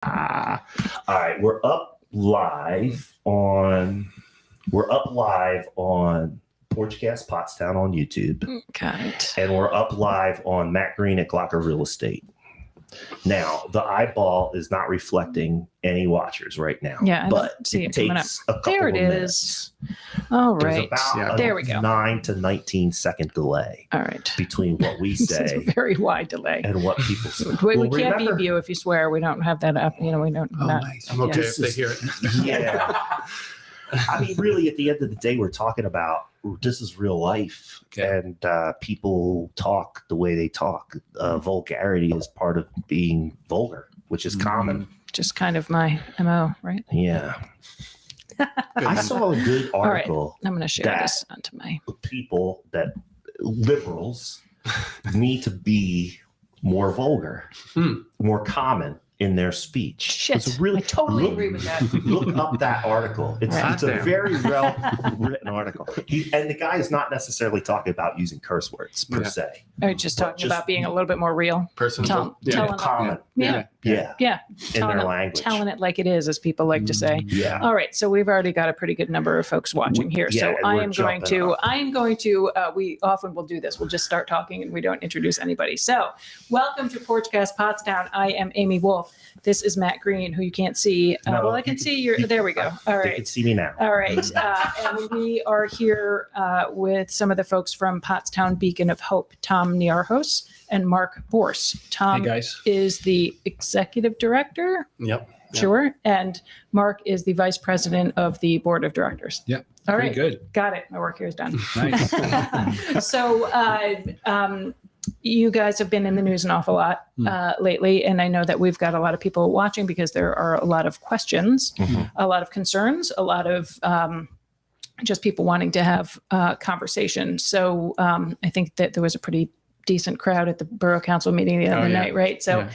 All right, we're up live on Porchcast Pottstown on YouTube. Got it. And we're up live on Matt Green at Glocker Real Estate. Now, the eyeball is not reflecting any watchers right now. Yeah, but see it it coming takes a couple There it of is. minutes. All There's right. about There we go. 9 to 19 second delay All right. between what we This say is a very wide delay. and what people say. We can't beep you if you swear. We don't have that up. We don't. Oh, nice. I'm okay if they hear it. Yeah. I mean, really, at the end of the day, we're talking about this is real life, and people talk the way they talk. Vulgarity is part of being vulgar, which is common. Just kind of my MO, right? Yeah. I saw a good article. I'm going to share this onto my people that liberals need to be more vulgar, more common in their speech. shit. It's really, I totally agree with that. Look up that article. It's a very well written article. And the guy is not necessarily talking about using curse words per se. Or just talking about being a little bit more real. Personal. Common. Yeah. In their language. Telling it like it is, as people like to say. Yeah. All right. So we've already got a pretty good number of folks watching here. Yeah, so and I we're am going jumping to, we often will do this. We'll just start talking and we don't introduce anybody. So welcome to Porchcast Pottstown. I am Amy Wolf. This is Matt Green, who you can't see. Well, I can see your, there we go. All right. They can see me now. All right. And we are here with some of the folks from Pottstown Beacon of Hope, Tom Niarchos and Mark Borse. Tom Hey, guys. is the executive director. Yep. Sure. And Mark is the vice president of the board of directors. Yep. All Pretty right. good. Got it. My work here is done. Nice. So you guys have been in the news an awful lot lately. And I know that we've got a lot of people watching because there are a lot of questions, a lot of concerns, a lot of just people wanting to have conversation. So I think that there was a pretty decent crowd at the borough council meeting the other night, right? So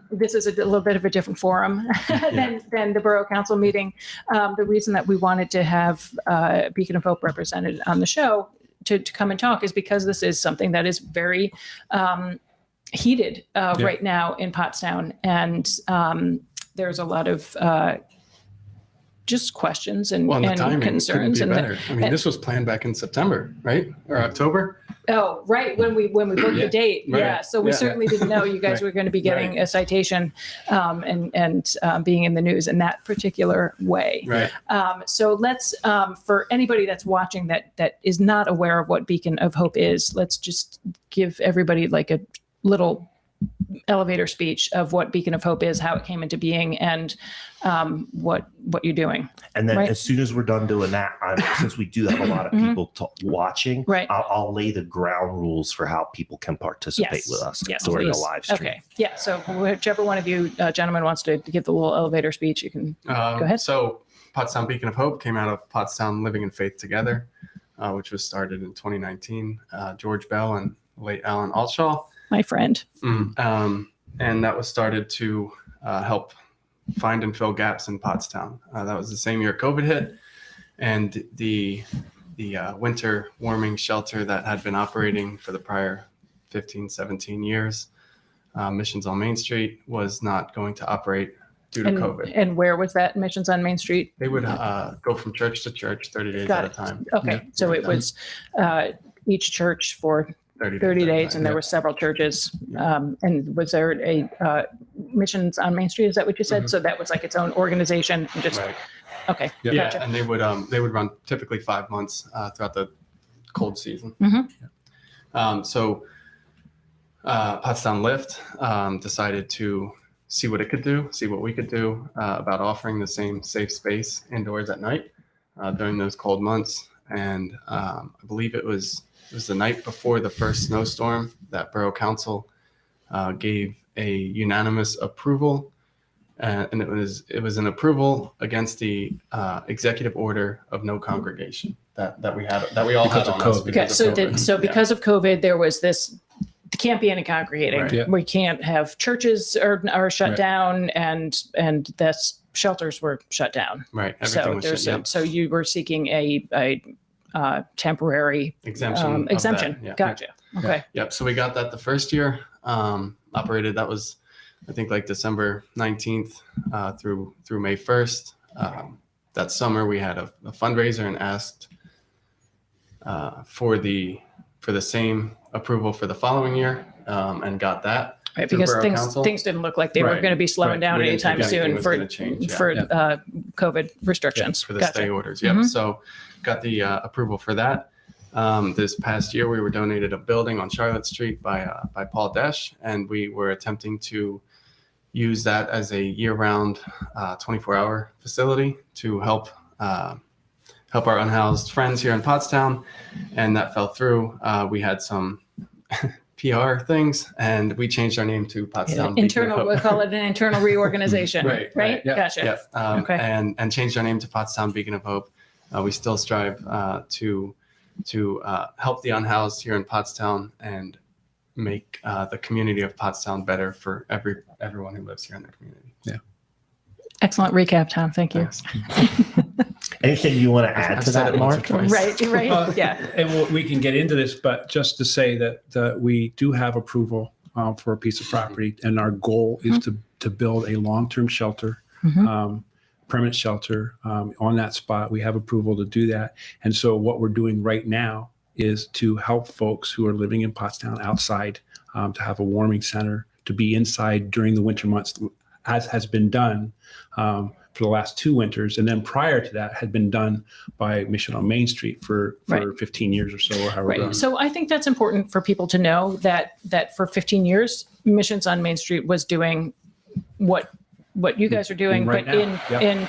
this is a little bit of a different forum than the borough council meeting. The reason that we wanted to have Beacon of Hope represented on the show to come and talk is because this is something that is very heated right now in Pottstown. And there's a lot of just questions and concerns. Couldn't be better. I mean, this was planned back in September, right? Or October? Oh, right. When we booked the date. Right. Yeah. So we certainly didn't know you guys were going to be getting a citation and being in the news in that particular way. Right. So let's, for anybody that's watching that is not aware of what Beacon of Hope is, let's just give everybody like a little elevator speech of what Beacon of Hope is, how it came into being, and what you're doing. And then as soon as we're done doing that, since we do have a lot of people watching, I'll lay the ground rules for how people can participate with us during the live stream. Okay. Yeah. So whichever one of you gentlemen wants to give the little elevator speech, you can go ahead. So Pottstown Beacon of Hope came out of Pottstown Living in Faith Together, which was started in 2019. George Bell and late Alan Altshaw. My friend. And that was started to help find and fill gaps in Pottstown. That was the same year COVID hit, and the winter warming shelter that had been operating for the prior 15, 17 years, Missions on Main Street, was not going to operate due to COVID. And where was that, Missions on Main Street? They would go from church to church 30 days at a time. Okay. So it was each church for 30 days, and there were several churches. And was there a Missions on Main Street? Is that what you said? So that was like its own organization. And just okay. Yeah, Gotcha. and they would run typically 5 months throughout the cold season. So Pottstown Lift decided to see what it could do, see what we could do about offering the same safe space indoors at night during those cold months. And I believe it was the night before the first snowstorm that Borough Council gave a unanimous approval, and it was an approval against the executive order of no congregation that we all had on us because of COVID. So because of COVID, there was this. There can't be any congregating. Right. We can't have churches are shut down, and the shelters were shut down. Right. Everything was shut. So you were seeking a temporary exemption. Gotcha. Okay. Yep. So we got that the first year operated. That was I think like December 19th through May 1st. That summer we had a fundraiser and asked for the same approval for the following year, and got that. Right, through because Borough Council. things didn't look like they were Right, going to be slowing right. down We didn't anytime think anything soon was for gonna change, yeah. COVID restrictions. For the Gotcha. stay orders. Yep. Mhm. So got the approval for that. This past year, we were donated a building on Charlotte Street by Paul Desch, and we were attempting to use that as a year-round 24-hour facility to help our unhoused friends here in Pottstown, and that fell through. We had some PR things, and we changed our name to Pottstown Beacon of Internal, Hope. we'll call it an internal reorganization. Right, Yeah. Gotcha. Yep. Okay. And changed our name to Pottstown Beacon of Hope. We still strive to help the unhoused here in Pottstown and make the community of Pottstown better for everyone who lives here in the community. Yeah. Excellent recap, Tom. Thank you. Thanks. Anything you want to add I've to said that, it once or Mark? twice. Right. Yeah. And we can get into this, but just to say that we do have approval for a piece of property, and our goal is to build a long-term shelter, permanent shelter on that spot. We have approval to do that. And so what we're doing right now is to help folks who are living in Pottstown outside to have a warming center, to be inside during the winter months, as has been done for the last 2 winters. And then prior to that had been done by Mission on Main Street for 15 years or so, or however long. Right. So I think that's important for people to know that for 15 years, Missions on Main Street was doing what you guys are doing, Right but now. Yep. in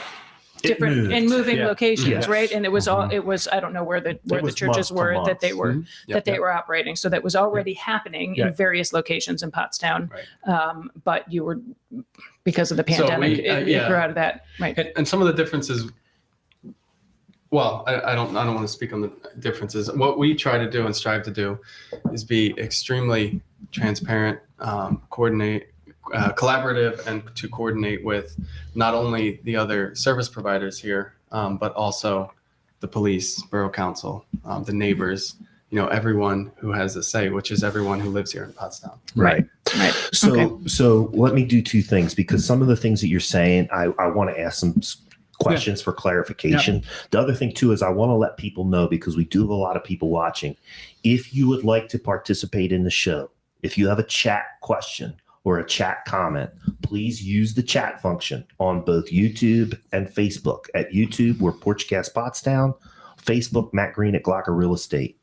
different moved. in moving Yeah. locations, Yes. right? And it was I don't know where the was churches month to were month. that they were Yep. they were operating. So that was already happening Yeah. in various locations in Pottstown. Right. But you were, because of the So pandemic, we, it yeah. grew out of that. Right. And some of the differences, well, I don't want to speak on the differences. What we try to do and strive to do is be extremely transparent, collaborative, and to coordinate with not only the other service providers here, but also the police, Borough Council, the neighbors, everyone who has a say, which is everyone who lives here in Pottstown. Right. Right. So, Okay. so let me do 2 things, because some of the things that you're saying, I want to ask some questions for clarification. The other thing too is I want to let people know, because we do have a lot of people watching. If you would like to participate in the show, if you have a chat question or a chat comment, please use the chat function on both YouTube and Facebook. At YouTube, we're Porchcast Pottstown. Facebook, Matt Green at Glocker Real Estate.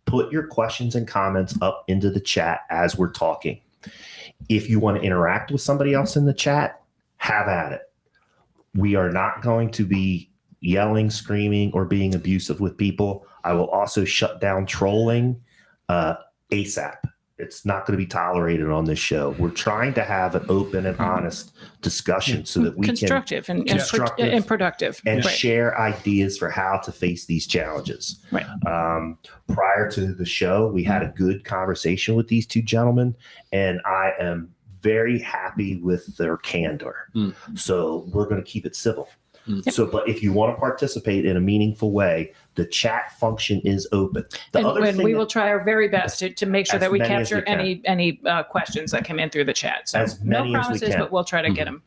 Put your questions and comments up into the chat as we're talking. If you want to interact with somebody else in the chat, have at it. We are not going to be yelling, screaming, or being abusive with people. I will also shut down trolling ASAP. It's not going to be tolerated on this show. We're trying to have an open and honest discussion so that we Constructive can and productive. and Right. share ideas for how to face these challenges. Right. Prior to the show, we had a good conversation with these 2 gentlemen, and I am very happy with their candor. So we're going to keep it civil. So, but if you want to participate in a meaningful way, the chat function is open. And we will try our very best to make sure as that we many as capture we any questions that come in through the chat. So As no many as we promises, can. but we'll try to get them.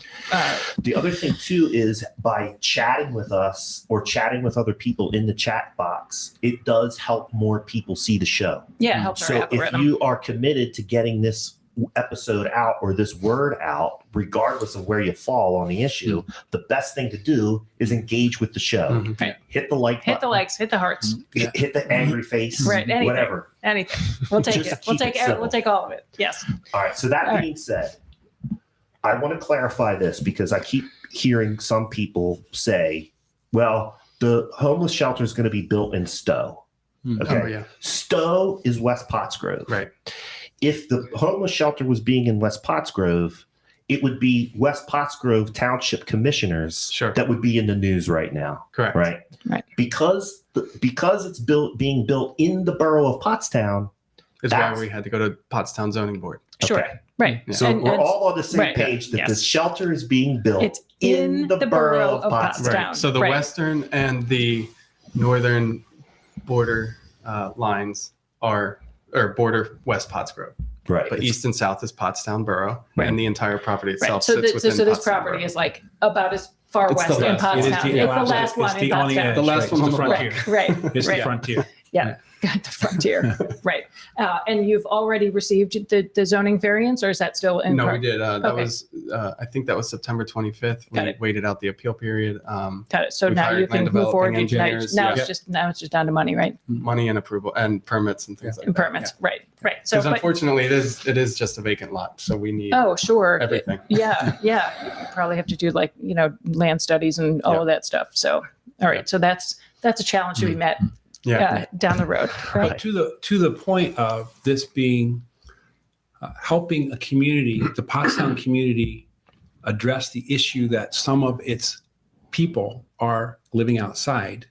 The other thing too is by chatting with us or chatting with other people in the chat box, it does help more people see the show. Yeah, it helps our So if algorithm. you are committed to getting this episode out or this word out, regardless of where you fall on the issue, the best thing to do is engage with the show. Mhm. Right. Hit the like Hit the button, likes, hit the hearts, hit the angry face, Right, anything. whatever. anything. We'll take Just it. We'll keep take it civil. we'll take all of it. Yes. All right. So that All being said, I want to clarify this because I keep hearing some people say, well, the homeless shelter is going to be built in Stowe. Okay. Oh, yeah. Stowe is West Pottsgrove. Right. If the homeless shelter was being in West Pottsgrove, it would be West Pottsgrove Township commissioners Sure. that would be in the news right now. Correct. Right. Right. Because it's being built in the borough of Pottstown. Is why That's- we had to go to Pottstown Zoning Board. Sure. Okay. Right. Yeah. So And- we're and- all on the same right, page that yes. the shelter is being built It's in the borough of Pottstown. Right. So the Right. western and the northern border lines are, or border West Pottsgrove. Right. But east and south is Pottstown Borough, Right. and the entire property itself Right. So, sits within so this Pottstown property Borough. is like about as far It's the west in last. Pottstown. It is It's the the last- last one it's in the on the Pottstown. edge. The last right? one It's on the the frontier. Right. It's right. the frontier. Yeah. Got the frontier. Right. And you've already received the zoning variance, or is that still in? No, we did. That Okay. was, I think that was September 25th. We Got it. waited out the appeal period. Got it. So We've now hired you can land move forward. developing engineers, Now yeah. it's just down to money, right? Money and approval and permits and things like And that. permits. Right. Right. So, Because but, unfortunately, it is just a vacant lot, so we need oh, sure. everything. Yeah. You probably have to do like, land studies and all Yeah. of that stuff. So, all right. Yeah. So that's a challenge to be met Yeah. down the road. Right. But to the point of this being helping a community, the Pottstown community, address the issue that some of its people are living outside.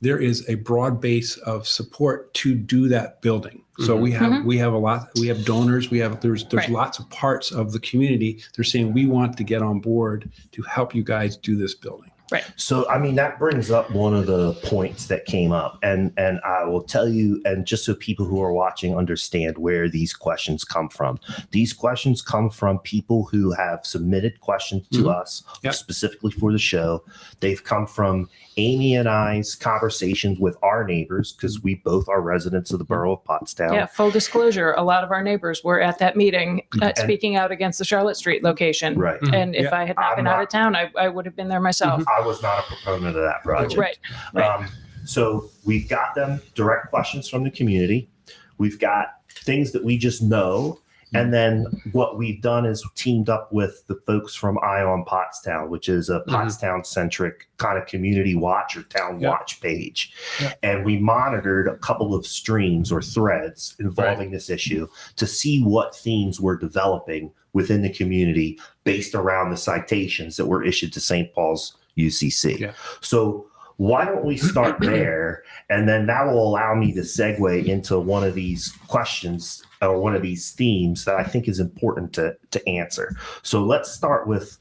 There is a broad base of support to do that building. So we have a lot. We have donors. There's Right. lots of parts of the community. They're saying we want to get on board to help you guys do this building. Right. So, I mean, that brings up one of the points that came up. And I will tell you, and just so people who are watching understand where these questions come from. These questions come from people who have submitted questions to us Yep. specifically for the show. They've come from Amy and I's conversations with our neighbors, because we both are residents of the borough of Pottstown. Yeah. Full disclosure. A lot of our neighbors were at that meeting speaking out against the Charlotte Street location. Right. And if Yeah. I had not I'm been not- out of town, I would have been there myself. I was not a proponent of that project. Right. Right. So we've got them direct questions from the community. We've got things that we just know. And then what we've done is teamed up with the folks from Eye on Pottstown, which is a Pottstown centric kind of community watch or town watch page. Yeah. And we monitored a couple of streams or threads involving this issue to see what themes were developing within the community based around the citations that were issued to St. Paul's UCC. Yeah. So why don't we start there? And then that will allow me to segue into one of these questions or one of these themes that I think is important to answer. So let's start with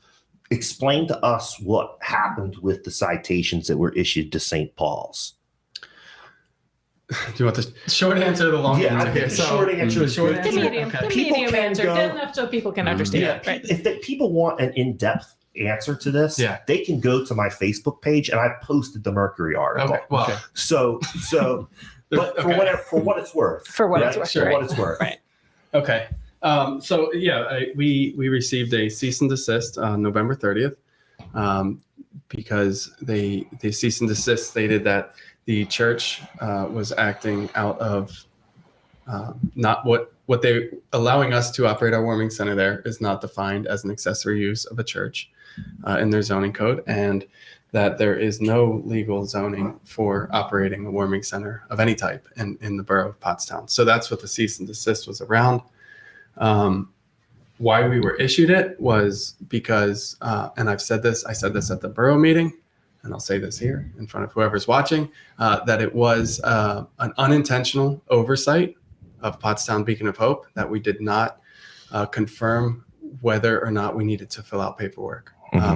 explain to us what happened with the citations that were issued to St. Paul's. Do you want the short answer or the long Yeah, answer? I think the short answer is good. The medium, Okay. the People medium can answer, go- good enough so people can understand. Yeah, Right. if people want an in-depth answer to this, Yeah. they can go to my Facebook page, and I posted the Mercury article. Okay. Well, So, but for what it's worth, For what it's right? worth, For right. what it's worth, Right. okay. So yeah, we received a cease and desist on November 30th because they cease and desist stated that the church was acting out of not what they allowing us to operate our warming center there is not defined as an accessory use of a church in their zoning code, and that there is no legal zoning for operating a warming center of any type in the borough of Pottstown. So that's what the cease and desist was around. Why we were issued it was because, and I said this at the borough meeting, and I'll say this here in front of whoever's watching, that it was an unintentional oversight of Pottstown Beacon of Hope, that we did not confirm whether or not we needed to fill out paperwork.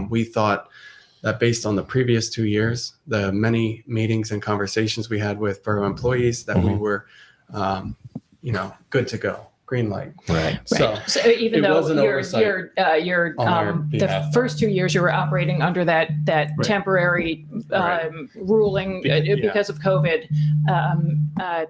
We thought that based on the previous 2 years, the many meetings and conversations we had with borough employees, that we were, good to go. Green light. right? So, Right. So even it though was an oversight you're on our the behalf. first 2 years you were operating under that temporary Right. ruling because of COVID.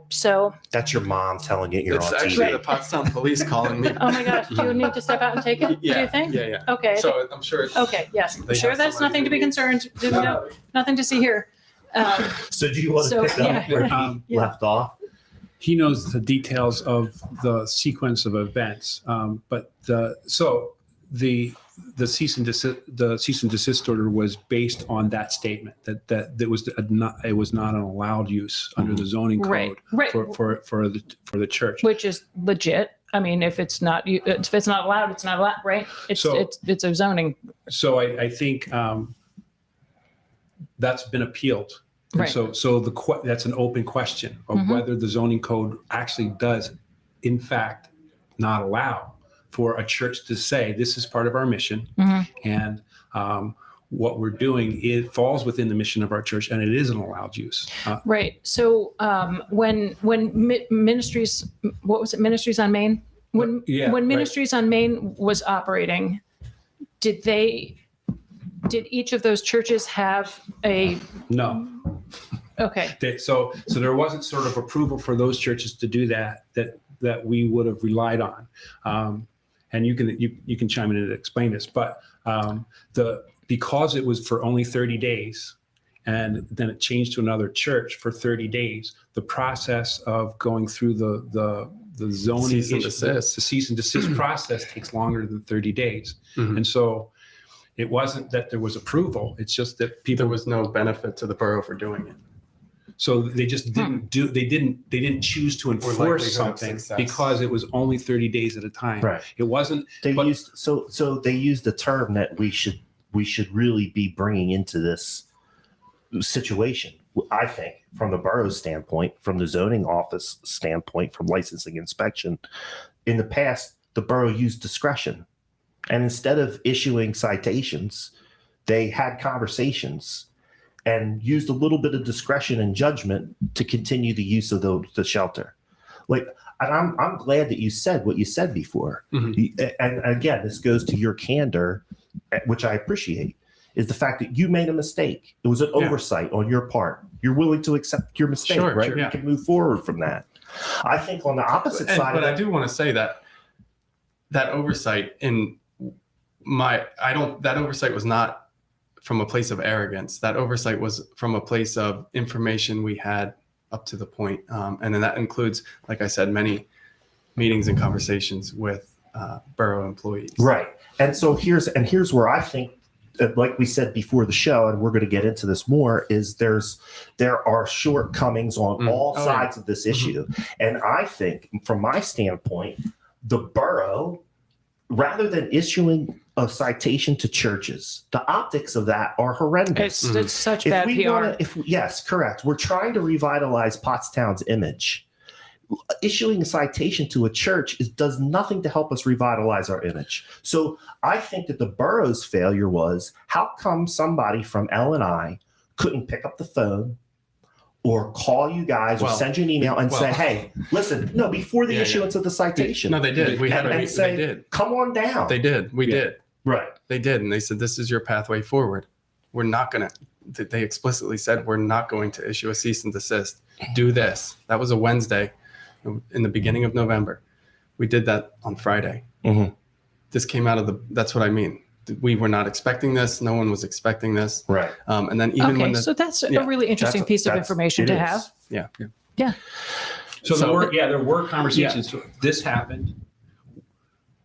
So, That's your mom telling you you're it's on actually TV. the Pottstown police calling me. oh my gosh, do you need to step out and take it? Yeah, Do you think? Yeah. Okay. So I'm sure. Okay. Yes. They Sure. have That's somebody nothing to be who- concerned. No, nothing to see here. So do you want to So, pick up where yeah. he left off? He knows the details of the sequence of events, but so the cease and desist order was based on that statement that it was not an allowed use under the zoning code Right. for the church. Which is legit. I mean, if it's not allowed, it's not allowed, right? It's a zoning. So I think that's been appealed. And Right. so that's an open question of whether the zoning code actually does, in fact, not allow for a church to say this is part of our mission, and what we're doing, it falls within the mission of our church, and it is an allowed use. Right. So when ministries, what was it? Ministries on Main When Yeah, right. Ministries on Main was operating, did each of those churches have a, No. okay, So there wasn't sort of approval for those churches to do that we would have relied on. And you can chime in and explain this, but because it was for only 30 days, and then it changed to another church for 30 days, the process of going through the zoning Cease and issue, desist. the cease and desist process takes longer than 30 days. Mhm. And so it wasn't that there was approval. It's just that people, There was no benefit to the borough for doing it. so they just didn't they didn't choose to likelihood enforce of something success. because it was only 30 days at a time. Right. It wasn't, They but- used they used a term that we should really be bringing into this situation. I think from the borough's standpoint, from the zoning office standpoint, from licensing inspection, in the past the borough used discretion, and instead of issuing citations, they had conversations and used a little bit of discretion and judgment to continue the use of the shelter. Like, and I'm glad that you said what you said before. Mhm. And again, this goes to your candor, which I appreciate, is the fact that you made a mistake. It was an oversight on your part. You're willing to accept your mistake, Sure, right? sure, yeah. You can move forward from that. I think on the opposite side But of I that, do want to say that oversight that oversight was not from a place of arrogance. That oversight was from a place of information we had up to the point. And then that includes, like I said, many meetings and conversations with borough employees. right. And so here's where I think, like we said before the show, and we're going to get into this more, is there are shortcomings on all Oh, sides of this issue. And I think from my standpoint, the borough, rather than issuing a citation to churches, the optics of that are horrendous. it's such If bad we PR. wanna- yes, correct. We're trying to revitalize Pottstown's image. Issuing a citation to a church does nothing to help us revitalize our image. So I think that the borough's failure was, how come somebody from L&I couldn't pick up the phone or call you guys or send you an email and say, hey, listen, no, before the issuance of the citation. No, they did. We had a and meeting. say, They did. come on down. They did. We did. Right. They did. And they said, this is your pathway forward. We're not going to, they explicitly said, we're not going to issue a cease and desist. Do this. That was a Wednesday in the beginning of November. We did that on Friday. Mhm. This came out of that's what I mean. We were not expecting this. No one was expecting this. Right. And then even when Okay, so that's a really interesting piece of information it to is. have. yeah. Yeah. So, So- there were conversations. So this happened.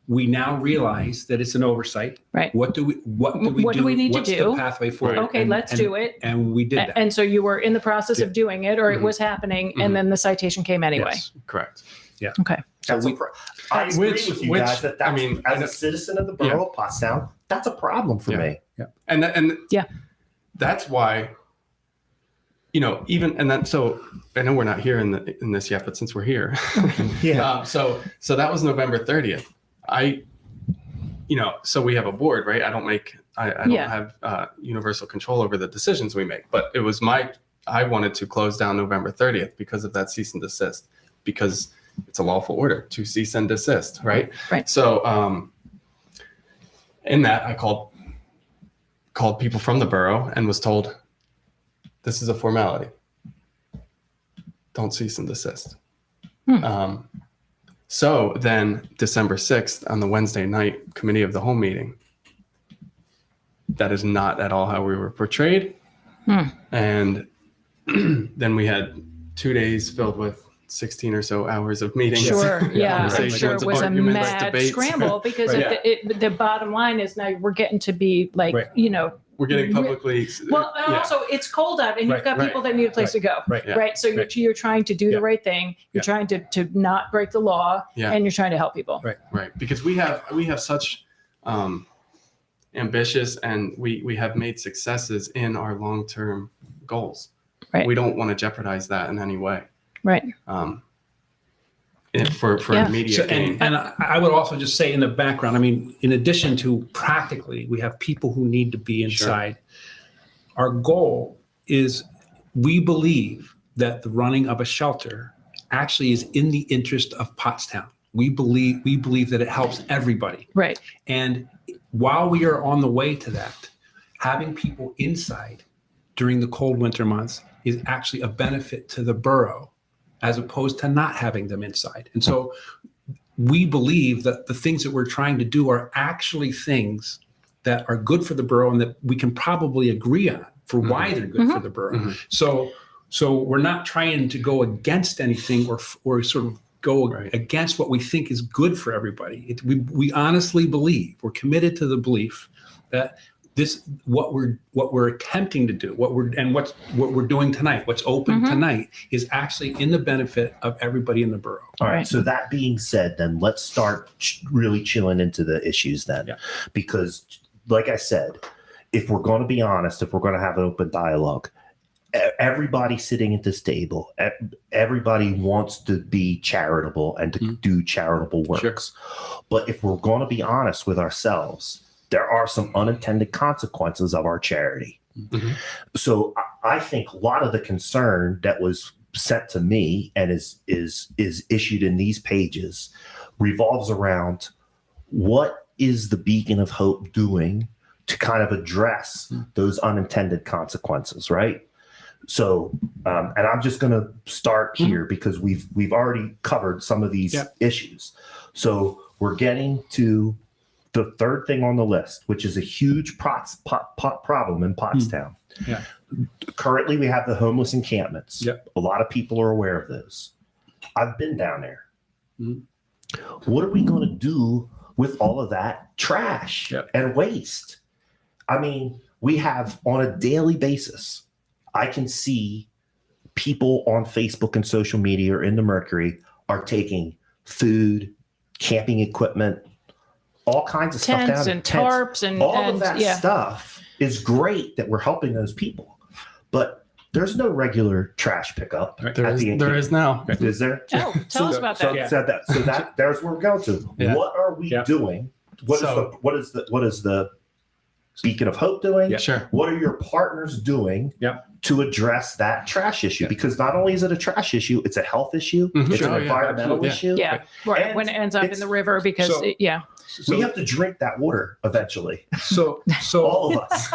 We now realize that it's an oversight. Right. What do we What do we need to What's do? the pathway forward? Okay, let's do it. And we did that. And so you were in the process of doing it, or it was happening, and then the citation came anyway. Yes. Correct. Okay. That's I agree Which- with you which- guys that I that's, mean, as a citizen of the borough of Pottstown, that's a problem for me. And Yeah. that's why, even, and then, so I know we're not here in this yet, but since we're here, Yeah. so that was November 30th. So we have a board, right? I don't Yeah. have universal control over the decisions we make, but it was I wanted to close down November 30th because of that cease and desist, because it's a lawful order to cease and desist, right? Right. So in that, I called people from the borough and was told, this is a formality. Don't cease and desist. So then December 6th on the Wednesday night committee of the whole meeting, that is not at all how we were portrayed. And then we had 2 days filled with 16 or so hours of meetings. Sure. Yeah. I'm conversations, sure it was a arguments, mad debates. scramble because the bottom line is now we're getting to be like, Right. We're getting publicly. Well, and yeah. also it's cold out and you've Right, got right, people that need a place to go. Right. Yeah. Right. So you're trying to do Yeah. the right thing. You're Yeah. trying to not break the law Yeah. and you're trying to help people. Right. Right, because we have such ambitious, and we have made successes in our long-term goals. Right. We don't want to jeopardize that in any way. Right. For Yeah. immediate So, gain. and I would also just say in the background, I mean, in addition to practically, we have people who need to be inside. Our goal is, we believe that the running of a shelter actually is in the interest of Pottstown. We believe that it helps everybody. Right. And while we are on the way to that, having people inside during the cold winter months is actually a benefit to the borough as opposed to not having them inside. And so we believe that the things that we're trying to do are actually things that are good for the borough and that we can probably agree on for why they're good for the borough. So we're not trying to go against anything or sort of go against what we think is good for everybody. We honestly believe, we're committed to the belief that what we're attempting to do, what we're doing tonight, what's open tonight is actually in the benefit of everybody in the borough. All right. So that being said, then let's start really chilling into the issues then, because like I said, if we're going to be honest, if we're going to have an open dialogue, everybody sitting at this table, everybody wants to be charitable and to do charitable works. But if we're going to be honest with ourselves, there are some unintended consequences of our charity. So I think a lot of the concern that was sent to me and is issued in these pages revolves around what is the Beacon of Hope doing to kind of address those unintended consequences, right? So, and I'm just going to start here because we've already covered some of these issues. So we're getting to the third thing on the list, which is a huge problem in Pottstown. Currently, we have the homeless encampments. A lot of people are aware of those. I've been down there. What are we going to do with all of that trash and waste? I mean, we have on a daily basis, I can see people on Facebook and social media or in the Mercury are taking food, camping equipment, all kinds of stuff Tents down. And tarps and all of that stuff is great that we're helping those people. But there's no regular trash pickup. There is now. Is there? Oh, tell us about that. So there's where we're going to. What are we doing? What is the Beacon of Hope doing? What are your partners doing to address that trash issue? Because not only is it a trash issue, it's a health issue. It's an environmental issue. Right. When it ends up in the river because we have to drink that water eventually. So all of us.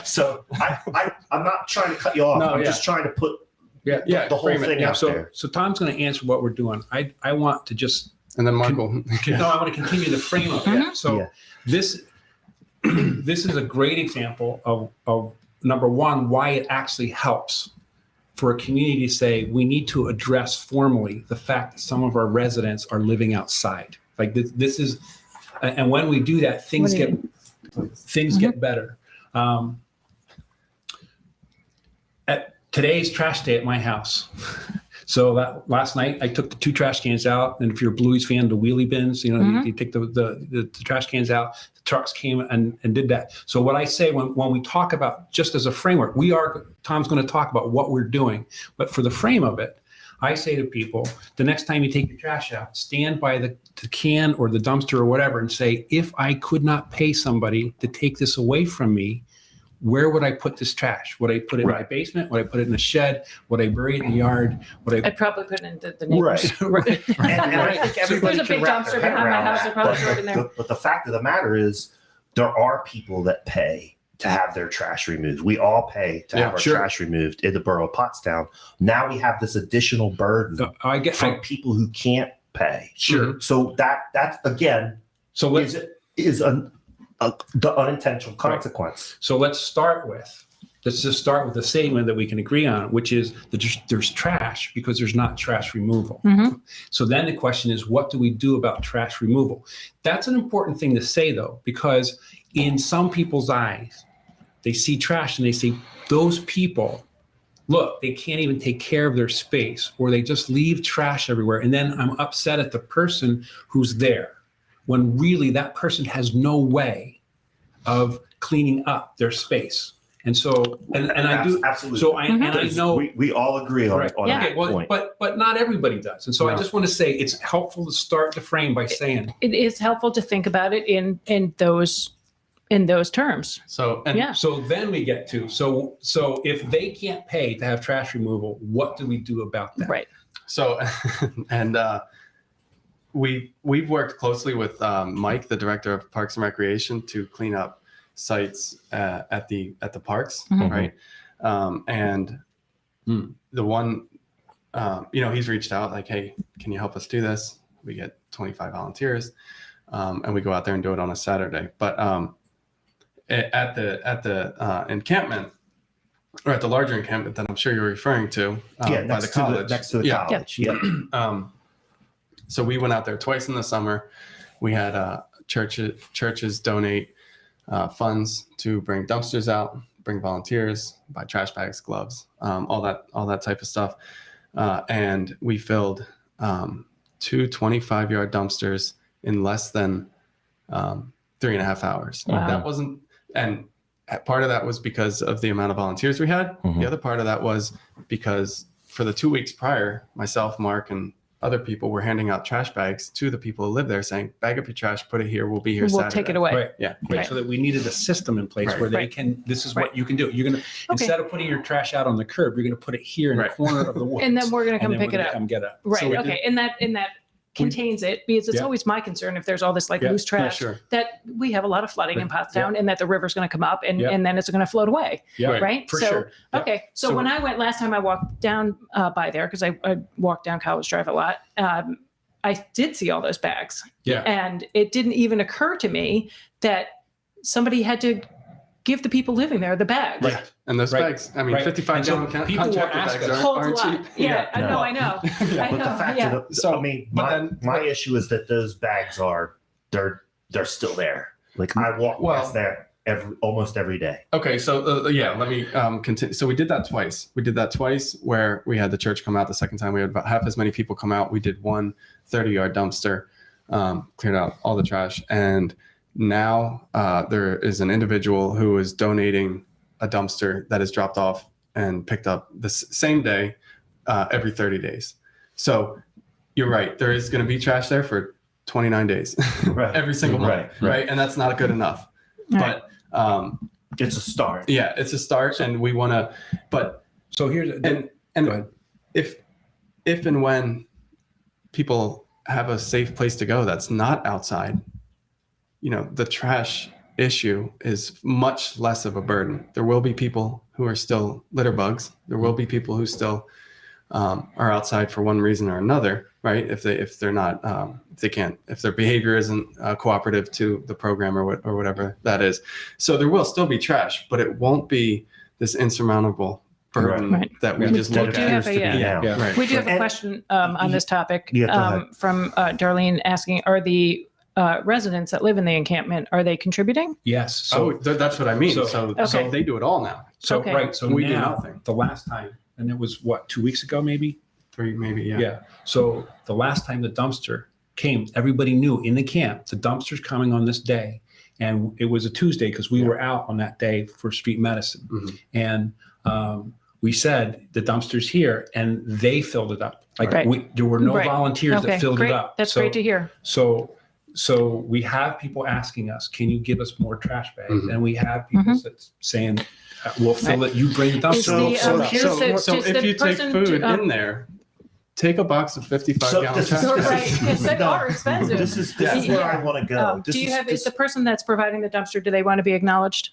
So I'm not trying to cut you off. I'm just trying to put the whole thing out there. So Tom's going to answer what we're doing. I want to just and then Michael. I want to continue the frame of it. So this is a great example of number one, why it actually helps for a community to say we need to address formally the fact that some of our residents are living outside. Like this is, and when we do that, things get better. At today's trash day at my house. So last night I took the 2 trash cans out, and if you're a Blues fan, the wheelie bins, you take the trash cans out. The trucks came and did that. So what I say when we talk about, just as a framework, Tom's going to talk about what we're doing, but for the frame of it, I say to people, the next time you take your trash out, stand by the can or the dumpster or whatever and say, if I could not pay somebody to take this away from me, where would I put this trash? Would I put it in my basement? Would I put it in a shed? Would I bury it in the yard? I'd probably put it in the neighbors. Right. And I think everybody There's a big can wrap dumpster their head behind my around house. that. I'd probably throw it in there. But the fact of the matter is, there are people that pay to have their trash removed. We all pay to have our trash removed in the borough of Pottstown. Now we have this additional burden from people who can't pay. So that's again. So the unintentional consequence. So let's just start with the statement that we can agree on, which is that there's trash because there's not trash removal. So then the question is, what do we do about trash removal? That's an important thing to say, though, because in some people's eyes, they see trash and they say, those people, look, they can't even take care of their space, or they just leave trash everywhere. And then I'm upset at the person who's there, when really that person has no way of cleaning up their space. And so, and I do absolutely. So I know we all agree on that point. But not everybody does. And so I just want to say it's helpful to start the frame by saying it is helpful to think about it in those terms. So then we get to so if they can't pay to have trash removal, what do we do about that? Right. So and we've worked closely with Mike, the director of Parks and Recreation, to clean up sites at the parks, right? And the one, he's reached out like, hey, can you help us do this? We get 25 volunteers, and we go out there and do it on a Saturday. But at the encampment, or at the larger encampment that I'm sure you're referring to, by the college, next to the college. Yeah. So we went out there twice in the summer. We had churches donate funds to bring dumpsters out, bring volunteers, buy trash bags, gloves, all that type of stuff. And we filled 2 25-yard dumpsters in less than 3.5 hours. Wow. That wasn't, and part of that was because of the amount of volunteers we had. The other part of that was because for the 2 weeks prior, myself, Mark, and other people were handing out trash bags to the people who live there, saying, bag up your trash, put it here, we'll be here We'll Saturday. take it away. Right. Yeah. Right. So that we needed a system in place where they can, this is what you can do. You're going to, instead of putting your trash out on the curb, you're going to put it here in the corner of the woods. And then we're going to come and then pick it we're gonna up. Come get it. Right. So we Okay. did- And that contains it, because it's Yeah. always my concern if there's all this loose trash sure. that we have a lot of flooding in Pottstown, and that the river's going to come up and then it's going to float away. Yeah. Right. For so, sure. Yeah. Okay. So, So- when I went last time, I walked down by there because I walked down College Drive a lot. I did see all those bags. Yeah. And it didn't even occur to me that somebody had to give the people living there the bags. Right. And those Right. bags, I mean, Right. 55 And so gallon people will contractor ask bags us- Holds a aren't lot. cheap. Yeah, I know. No. I know. I But know. the fact Yeah. of the, So, I mean, but then- my issue is that those bags they're still there. Like I walk past there almost every day. Okay, so let me continue. So we did that twice. Where we had the church come out. The second time we had about half as many people come out. We did one 30-yard dumpster, cleared out all the trash. And now there is an individual who is donating a dumpster that is dropped off and picked up the same day every 30 days. So you're right. There is going to be trash there for 29 days, Right. every single month, right? And that's not good enough. Right. But It's a start. yeah, it's a start, and we want to. But So here's, and go ahead. if and when people have a safe place to go that's not outside, the trash issue is much less of a burden. There will be people who are still litter bugs. There will be people who still are outside for one reason or another, right? If they're not, if their behavior isn't cooperative to the program or whatever that is. So there will still be trash, but it won't be this insurmountable burden Right. that we Yeah. just We look do at. have a, now. Yeah. Right. We do have a And- question on this topic Yeah, go ahead. from Darlene asking, are the residents that live in the encampment, are they contributing? Yes. So, That's what I mean. so- So Okay. they do it all now. Okay. right. So We do now, nothing. the last time, and it was what, 2 weeks ago, maybe? 3 maybe, yeah. Yeah. So the last time the dumpster came, everybody knew in the camp, the dumpster's coming on this day. And it was a Tuesday because we were out on that day for street medicine. Mhm. And we said, the dumpster's here, and they filled it up. Like Right. there were no Right. volunteers Okay, that filled great. it up. That's So- great to hear. So we have people asking us, can you give us more trash bags? Mhm. And we have people saying, we'll fill it, you bring the Is dumpster. the, So um, here's does the- So does if the you take person food to, in there, take a box of 55 So gallon this is- trash this Right, bags. because they are expensive. This is where I want to go. Do you have, is the person that's providing the dumpster, do they want to be acknowledged?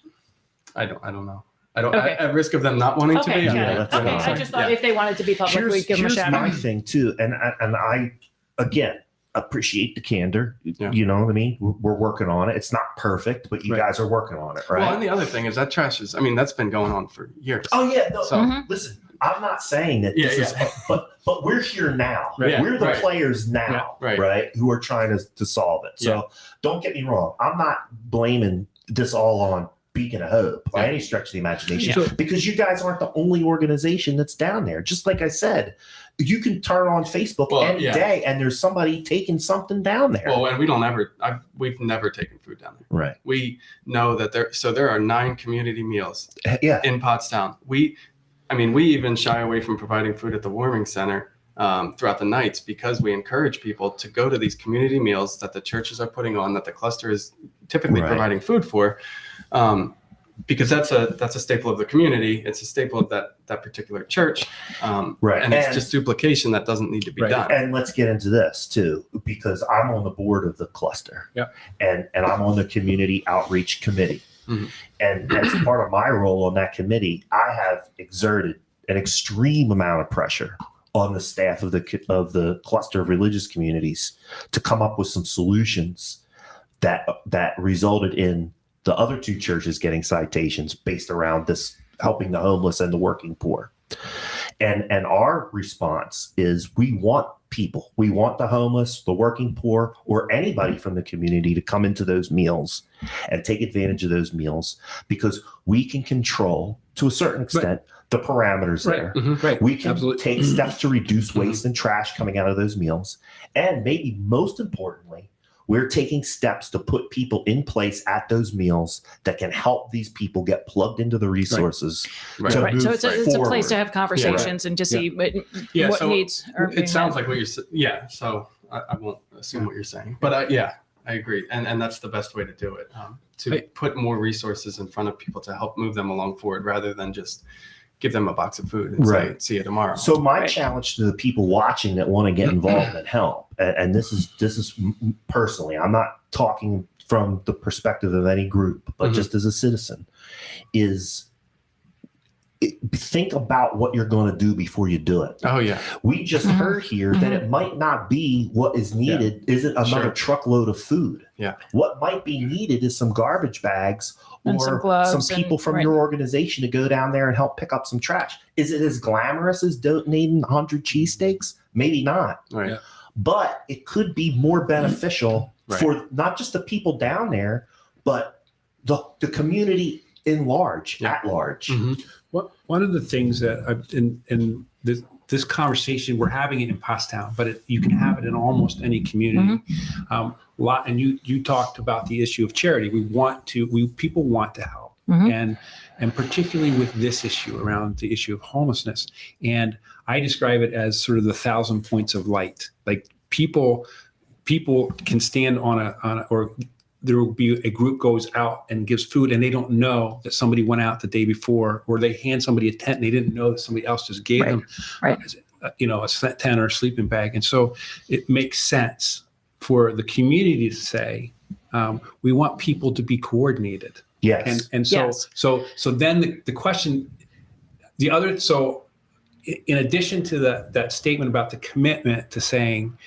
I don't know. I don't, Okay. at risk of them not wanting to Okay, be. got Yeah, it. that's Okay, fine. I just thought Yeah. if they wanted to be public, we'd give them a Here's shout my out. thing too, and I again appreciate the candor. Yeah. You know what I mean? We're working on it. It's not perfect, but you Right. guys are working on it, right? Well, and the other thing is that trash is, that's been going on for years. Oh yeah. No, So- Mhm. Listen, I'm not saying that Yeah, this is, but we're here now. Right. We're the Right. players now, Yeah, right. Who are trying to solve it. So Yeah. don't get me wrong. I'm not blaming this all on Beacon of Hope by Yeah. any stretch of the imagination, So- because you guys aren't the only organization that's down there. Just like I said, you can turn on Facebook Well, any yeah. day and there's somebody taking something down there. Well, and we've never taken food down there. Right. We know that there are 9 community meals Yeah. in Pottstown. We even shy away from providing food at the warming center throughout the nights because we encourage people to go to these community meals that the churches are putting on, that the cluster is typically Right. providing food for, because that's a staple of the community. It's a staple of that particular church. Right. And it's just duplication that doesn't need to be Right. done. And let's get into this too, because I'm on the board of the cluster. Yep. And I'm on the community outreach committee. Mhm. And as part of my role on that committee, I have exerted an extreme amount of pressure on the staff of the cluster of religious communities to come up with some solutions that resulted in the other two churches getting citations based around this helping the homeless and the working poor. And our response is we want people, we want the homeless, the working poor, or anybody from the community to come into those meals and take advantage of those meals, because we can control to a certain extent the parameters there. Mhm. Right. We can Absolutely. take steps to reduce waste and trash coming out of those meals. And maybe most importantly, we're taking steps to put people in place at those meals that can help these people get plugged into the resources. Right. to Right. move So it's a place to forward. have conversations and to see what So needs are being it sounds met. like what you're saying. Yeah. So I won't assume what you're saying, but yeah, I agree. And that's the best way to do it, to put more resources in front of people to help move them along forward rather than just give them a box of food and say, Right. see you tomorrow. So my Right. challenge to the people watching that want to get involved and help, and this is personally, I'm not talking from the perspective of any group, but Mhm. just as a citizen, is think about what you're going to do before you do it. Oh yeah. We just Mhm. heard here that it might not be what is needed, isn't another Sure. truckload of food. Yeah. What might be needed is some garbage bags And some or gloves some people and- from right. your organization to go down there and help pick up some trash. Is it as glamorous as donating 100 cheesesteaks? Maybe not. Right. Yeah. But it could be more beneficial Right. for not just the people down there, but the community in large, Yeah. at large. Mhm. One of the things that in this conversation, we're having it in Pottstown, but you can have it in almost any community. And you talked about the issue of charity. People want to help, Mhm. and particularly with this issue around the issue of homelessness. And I describe it as sort of the 1,000 points of light. Like people can stand or there will be a group goes out and gives food, and they don't know that somebody went out the day before, or they hand somebody a tent and they didn't know that somebody else just gave them, Right. A tent or a sleeping bag. And so it makes sense for the community to say, we want people to be coordinated. Yes. And so, Yes. so then the question, so in addition to that statement about the commitment to saying,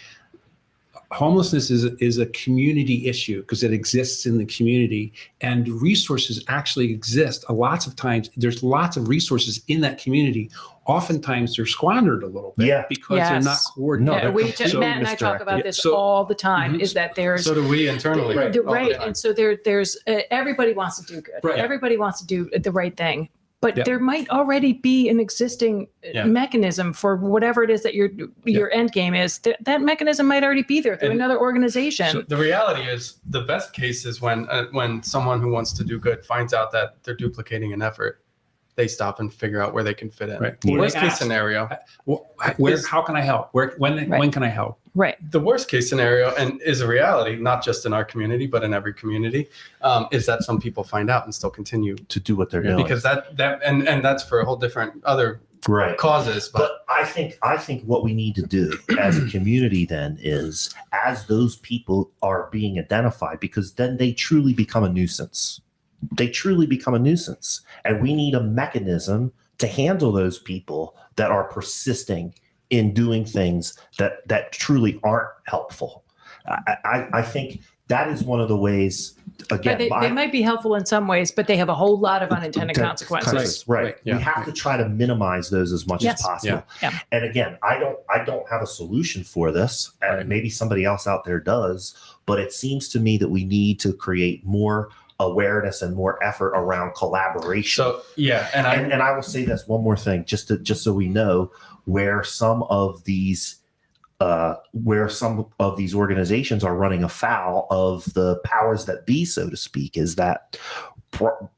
homelessness is a community issue because it exists in the community, and resources actually exist. Lots of times there's lots of resources in that community. Oftentimes they're squandered a little bit Yeah. because they're not Yes. coordinated. No, Yeah, completely Matt and I talk about misdirected. this So- all the time. Mhm. Is that there's So do we internally. Right. right, and so there's everybody wants to do good. Right. Everybody wants to do the right thing, but Yeah. there might already be an existing Yeah. mechanism for whatever it is that your end game is. That mechanism might already be there through And another organization. So the reality is the best case is when someone who wants to do good finds out that they're duplicating an effort, they stop and figure out where they can fit in. Right. The Or worst they case ask. scenario. How can I help? When can I help? Right. The worst case scenario, and is a reality, not just in our community, but in every community, is that some people find out and still continue To do what they're doing. because and that's for a whole different other Right. causes. But But I think what we need to do as a community then is, as those people are being identified, because then they truly become a nuisance. They truly become a nuisance. And we need a mechanism to handle those people that are persisting in doing things that truly aren't helpful. I think that is one of the ways, again, They might be helpful in some ways, but they have a whole lot of unintended consequences. Right. Right. Yeah. We have to try to minimize those as much Yes. as possible. Yeah. And again, I don't have a solution for this, and Right. maybe somebody else out there does, but it seems to me that we need to create more awareness and more effort around collaboration. so yeah, and And I will say this one more thing, just so we know where some of these organizations are running afoul of the powers that be, so to speak, is that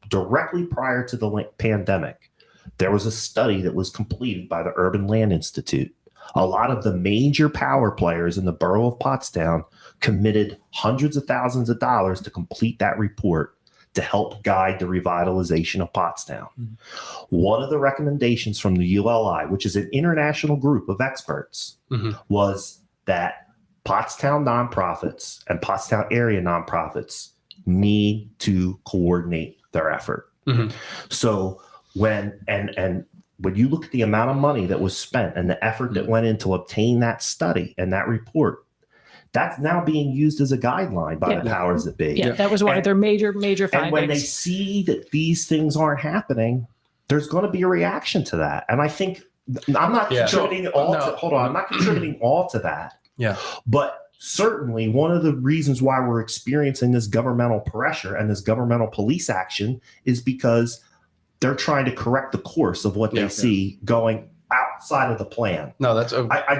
directly prior to the pandemic, there was a study that was completed by the Urban Land Institute. A lot of the major power players in the borough of Pottstown committed hundreds of thousands of dollars to complete that report to help guide the revitalization of Pottstown. One of the recommendations from the ULI, which is an international group of experts, was that Pottstown nonprofits and Pottstown area nonprofits need to coordinate their effort. So when you look at the amount of money that was spent and the effort that went into obtain that study and that report, that's now being used as a guideline by the powers that be. Yeah, that was one of their major findings. And when they see that these things aren't happening, there's going to be a reaction to that. And I think I'm not contributing I'm not contributing all to that. Yeah. But certainly one of the reasons why we're experiencing this governmental pressure and this governmental police action is because they're trying to correct the course of what they see going outside of the plan. No, that's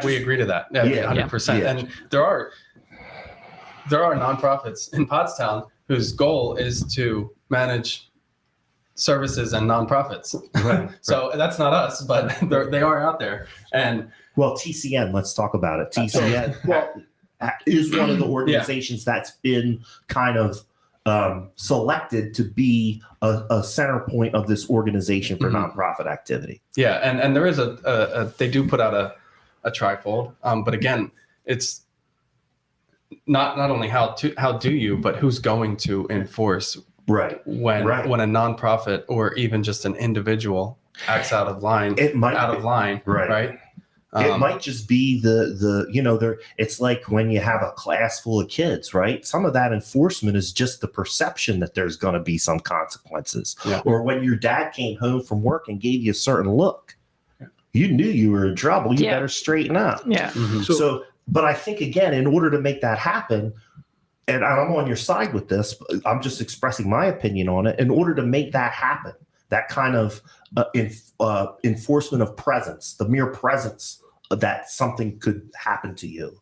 we agree to that. Yeah, 100%. Yeah. And there are nonprofits in Pottstown whose goal is to manage services and nonprofits. Right. So that's not us, but they are out there. And TCN, let's talk about it. TCN is one of the organizations that's been kind of selected to be a center point of this organization for nonprofit activity. Yeah, and there is they do put out a trifold, but again, it's not only how do you, but who's going to enforce when a nonprofit or even just an individual acts out of line. It might out of line, right? It might just be it's like when you have a class full of kids, right? Some of that enforcement is just the perception that there's going to be some consequences. Yeah. Or when your dad came home from work and gave you a certain look, you knew you were in trouble. You better straighten up. Yeah. So, but I think, again, in order to make that happen, and I'm on your side with this, but I'm just expressing my opinion on it, in order to make that happen, that kind of enforcement of presence, the mere presence that something could happen to you.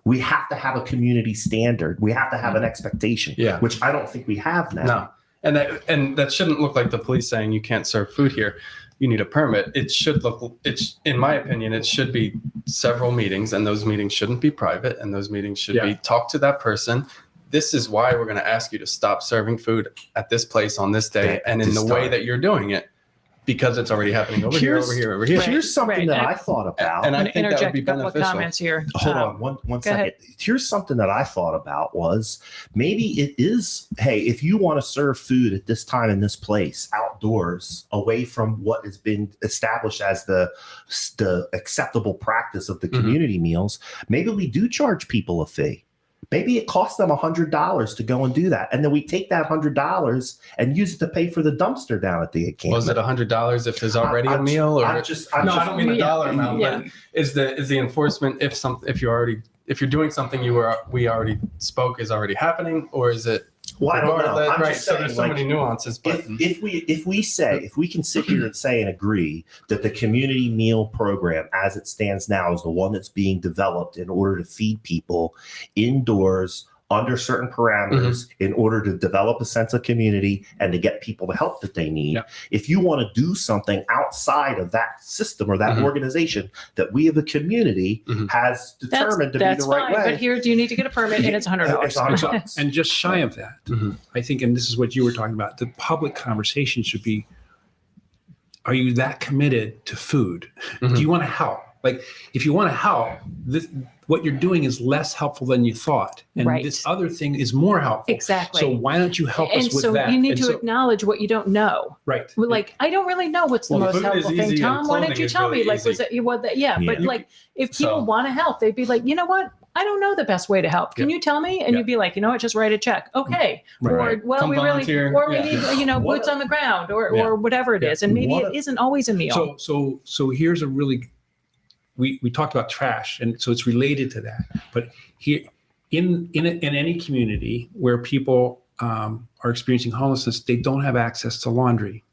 We have to have a community standard. We have to have an expectation, which I don't think we have now. No, and that shouldn't look like the police saying you can't serve food here. You need a permit. It should look. In my opinion, it should be several meetings, and those meetings shouldn't be private, and those meetings should be talk to that person. This is why we're going to ask you to stop serving food at this place on this day, and in the way that you're doing it. Because it's already happening over here. Here's something that I thought about. And I think that would be beneficial. Comments here. Hold on one second. Ahead. Here's something that I thought about was maybe it is, hey, if you want to serve food at this time in this place, outdoors, away from what has been established as the acceptable practice of the community meals, maybe we do charge people a fee. Maybe it costs them $100 to go and do that. And then we take that $100 and use it to pay for the dumpster down at the encampment. Was it $100 if there's already a meal? Or I don't mean the dollar amount, but is the enforcement if you're doing something we already spoke is already happening, or is it? Well, I don't know. I'm just saying, there's so many nuances. But if we can sit here and say and agree that the community meal program as it stands now is the one that's being developed in order to feed people indoors under certain parameters in order to develop a sense of community and to get people the help that they need. Yeah. If you want to do something outside of that system or that organization that we as a community has determined to be the right way. But here, do you need to get a permit? And it's $100. It's $100. And just shy of that, I think, and this is what you were talking about, the public conversation should be, are you that committed to food? Do you want to help? Like, if you want to help, what you're doing is less helpful than you thought. And this other thing is more helpful. Exactly. So why don't you help us with that? And so you need to acknowledge what you don't know. Right. We're like, I don't really know what's the most helpful thing. Tom, why don't you tell me? Like, was it what that? Yeah. But like, if people want to help, they'd be like, you know what? I don't know the best way to help. Can you tell me? And you'd be like, you know what? Just write a check. Okay. Or, well, we need, boots on the ground or whatever it is. And maybe it isn't always a meal. So here's a really, we talked about trash, and so it's related to that. But here, in any community where people are experiencing homelessness, they don't have access to laundry.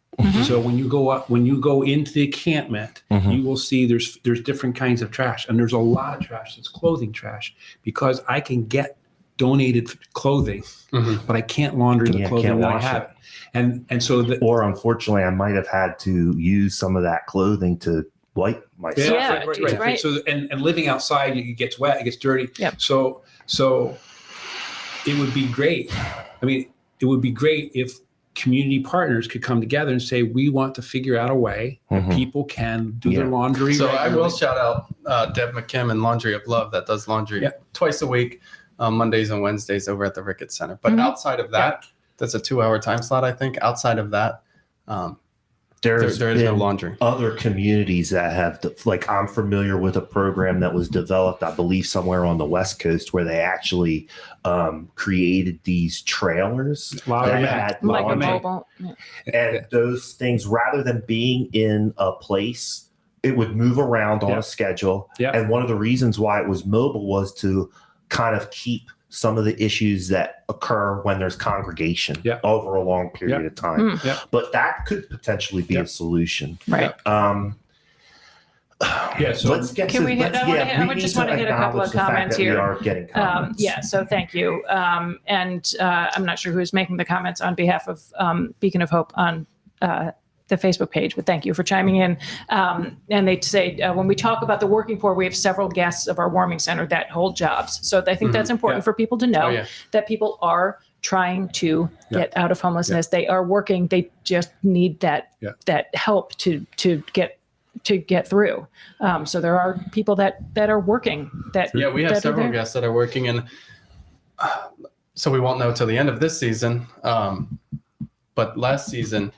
So when you go into the encampment, you will see there's different kinds of trash, and there's a lot of trash that's clothing trash, because I can get donated clothing, but I can't launder the clothing that I have. And so or unfortunately, I might have had to use some of that clothing to wipe myself. Yeah, right. So and living outside, it gets wet, it gets dirty. Yep. So it would be great. I mean, it would be great if community partners could come together and say, we want to figure out a way that people can do their laundry. So I will regularly. shout out Deb McKim and Laundry of Love that does laundry twice a week, Mondays and Wednesdays over at the Ricketts Center. But outside of that, that's a 2-hour time slot, I think. Outside of that, there is no laundry. Other communities that have, like, I'm familiar with a program that was developed, I believe, somewhere on the West Coast, where they actually created these trailers that had like a laundry. mobile. And those things, rather than being in a place, it would move around on a schedule. Yeah. And one of the reasons why it was mobile was to kind of keep some of the issues that occur when there's congregation over a long period of time. But that could potentially be a solution. Right. So let's get to, we hit, I just want to hit a couple of comments here. We are getting comments. So thank you. And I'm not sure who's making the comments on behalf of Beacon of Hope on the Facebook page, but thank you for chiming in. And they say, when we talk about the working poor, we have several guests of our warming center that hold jobs. So I think that's important for people to know that people are trying to get out of homelessness. They are working. They just need that help to get through. So there are people that are working. We have several guests that are working, and so we won't know till the end of this season. But last season,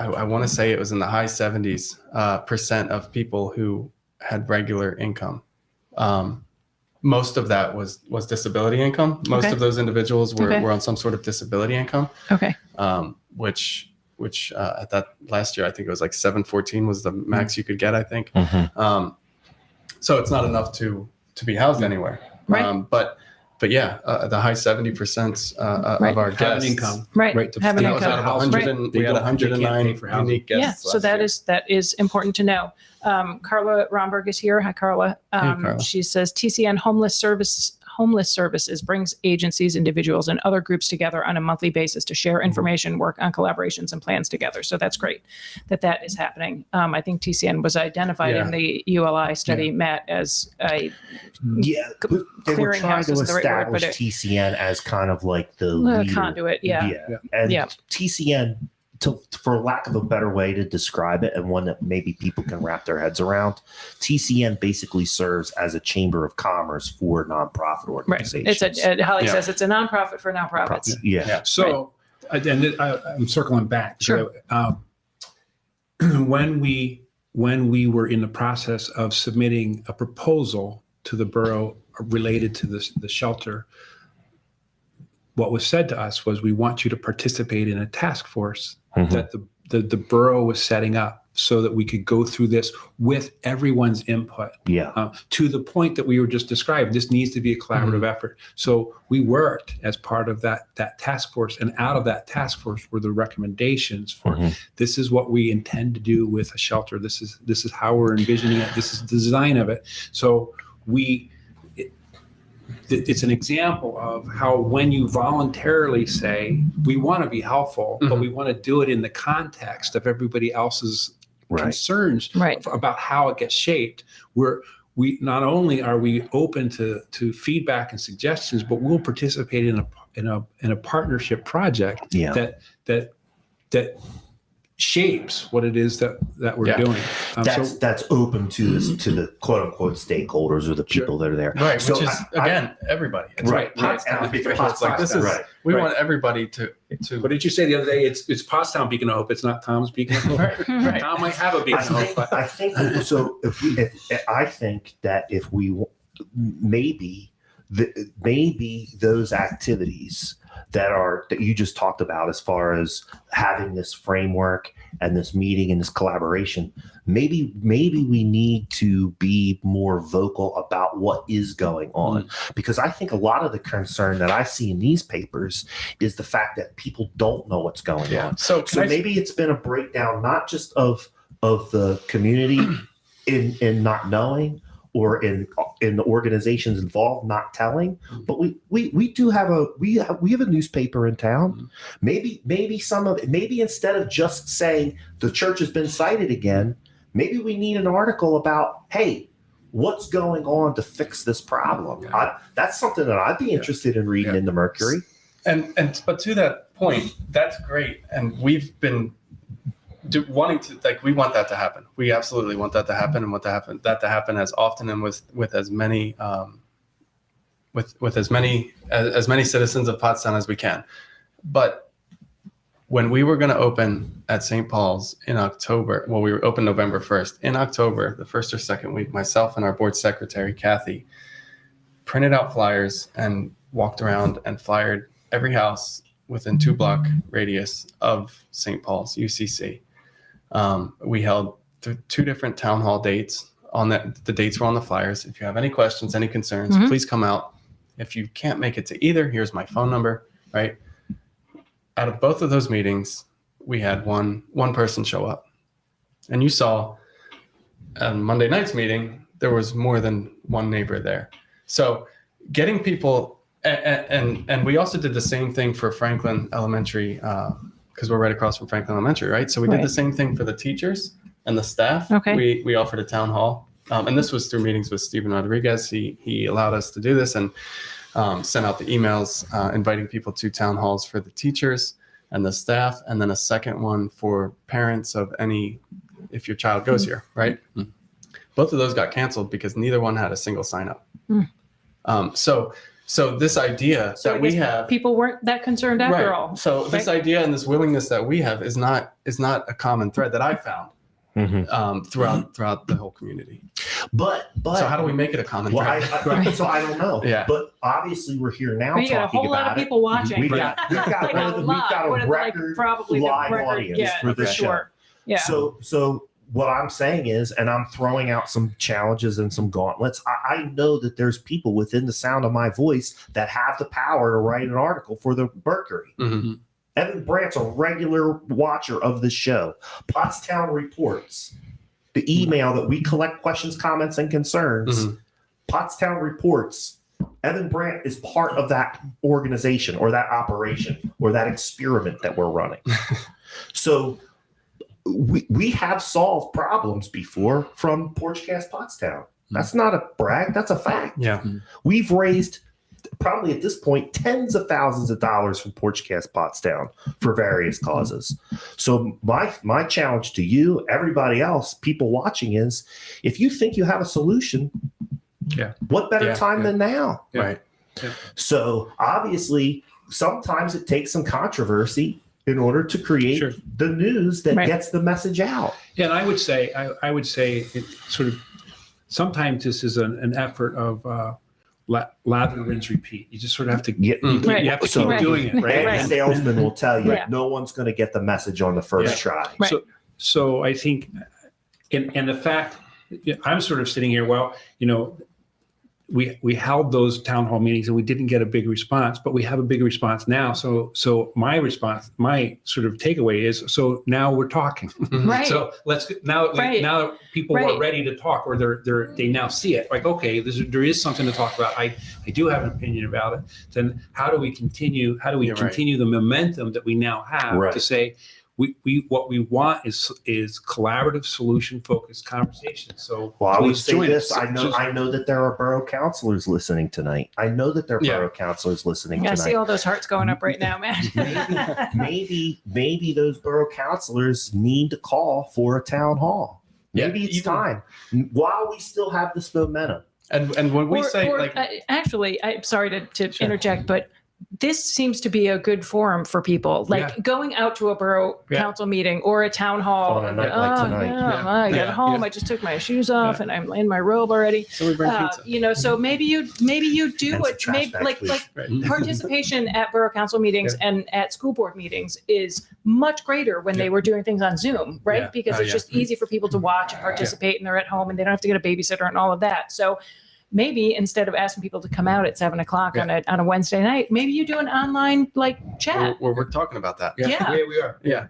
I want to say it was in the high 70s% of people who had regular income. Most of that was disability income. Most of those individuals were on some sort of disability income. Okay. Which at that last year, I think it was like $714 was the max you could get, I think. So it's not enough to be housed anywhere. Right. But the high 70% of our guests income. Right. Have an that was out of 100 and we had 109 unique guests. So that is important to know. Carla Romberg is here. Hi, Carla. Carla. She says TCN Homeless Services brings agencies, individuals, and other groups together on a monthly basis to share information, work on collaborations and plans together. So that's great that is happening. I think TCN was identified in the ULI study, Matt, as a they were trying to establish TCN as kind of like the leader. Conduit. And TCN, for lack of a better way to describe it, and one that maybe people can wrap their heads around, TCN basically serves as a chamber of commerce for nonprofit organizations. It's Holly says it's a nonprofit for nonprofits. So, I'm circling back. Sure. When we were in the process of submitting a proposal to the borough related to the shelter, what was said to us was, we want you to participate in a task force that the borough was setting up so that we could go through this with everyone's input. To the point that we were just describing, this needs to be a collaborative effort. So we worked as part of that task force, and out of that task force were the recommendations for this is what we intend to do with a shelter. This is how we're envisioning it. This is the design of it. So it's an example of how, when you voluntarily say, we want to be helpful, but we want to do it in the context of everybody else's concerns about how it gets shaped, we not only are we open to feedback and suggestions, but we'll participate in a partnership project that shapes what it is that we're doing. That's open to the quote unquote stakeholders or the people that are there. Right. So which is everybody. It's we want everybody to. What did you say the other day? It's Pottstown Beacon of Hope. It's not Tom's Beacon of Hope. Tom might have a Beacon of Hope. But I think so. I think that if we maybe those activities that you just talked about, as far as having this framework and this meeting and this collaboration, maybe we need to be more vocal about what is going on, because I think a lot of the concern that I see in these papers is the fact that people don't know what's going on. So maybe it's been a breakdown, not just of the community in not knowing, or in the organizations involved not telling, but we do have a newspaper in town. Maybe instead of just saying the church has been cited again, maybe we need an article about, hey, what's going on to fix this problem. That's something that I'd be interested in reading in the Mercury. But to that point, that's great, and we've been wanting to, like, we want that to happen. We absolutely want that to happen, and want that to happen as often and with as many with as many citizens of Pottstown as we can. But when we were going to open at St. Paul's in October, well, we were open November 1st. In October, the first or second week, myself and our board secretary, Kathy, printed out flyers and walked around and flyered every house within 2-block radius of St. Paul's, UCC. We held 2 different town hall dates. The dates were on the flyers. If you have any questions, any concerns, please come out. If you can't make it to either, here's my phone number, right? Out of both of those meetings, we had one person show up. And you saw on Monday night's meeting, there was more than one neighbor there. So getting people, and we also did the same thing for Franklin Elementary, because we're right across from Franklin Elementary, right? So we did the same thing for the teachers and the staff. Okay. We offered a town hall. And this was through meetings with Stephen Rodriguez. He allowed us to do this and sent out the emails inviting people to town halls for the teachers and the staff, and then a second one for parents of if your child goes here, right? Mm-hmm. Both of those got canceled because neither one had a single sign up. So this idea that we have, people weren't that concerned after all. So this idea and this willingness that we have is not a common thread that I found. Throughout the whole community. But so how do we make it a common thread? So I don't know. Yeah. But obviously we're here now We got a whole lot of people watching. We've got a record probably live the record, audience for the show. Yeah. So what I'm saying is, and I'm throwing out some challenges and some gauntlets. I know that there's people within the sound of my voice that have the power to write an article for the Mercury. Mm-hmm. Evan Brandt's a regular watcher of the show. Pottstown Reports, the email that we collect questions, comments, and concerns. Pottstown Reports. Evan Brandt is part of that organization or that operation or that experiment that we're running. So we have solved problems before from Porchcast Pottstown. That's not a brag. That's a fact. Yeah. We've raised probably at this point tens of thousands of dollars from Porchcast Pottstown for various causes. So my challenge to you, everybody else, people watching, is if you think you have a solution, what better time than now? Yeah. Right. Yeah. So obviously sometimes it takes some controversy in order to create the news that gets the message out. Yeah, and I would say it sort of sometimes this is an effort of lather, rinse, repeat. You just sort of have to you have to keep doing it. Right. Salesman will tell you no one's going to get the message on the first try. Right. So I think, and the fact I'm sort of sitting here, we held those town hall meetings and we didn't get a big response, but we have a big response now. So my sort of takeaway is, so now we're talking. Right. So now people are ready to talk, or they now see it. Like, okay, there is something to talk about. I do have an opinion about it. Then how do we continue the momentum that we now have to say, what we want is collaborative, solution focused conversation. So I would say this. I know that there are borough councilors listening tonight. I know that there are borough councilors listening tonight. I see all those hearts going up right now, man. maybe those borough councilors need to call for a town hall. Maybe it's time while we still have this momentum. And when we actually, I'm sorry to interject, but this seems to be a good forum for people, going out to a borough council meeting or a town hall. On a night like tonight. I got home. I just took my shoes off and I'm in my robe already. So we bring pizza. So maybe you do it. Maybe participation at borough council meetings and at school board meetings is much greater when they were doing things on Zoom, right? Yeah. Because it's just easy for people to watch and participate, and they're at home and they don't have to get a babysitter and all of that. So maybe instead of asking people to come out at 7:00 on a Wednesday night, maybe you do an online chat. We're talking about that. Yeah, we are. Yeah.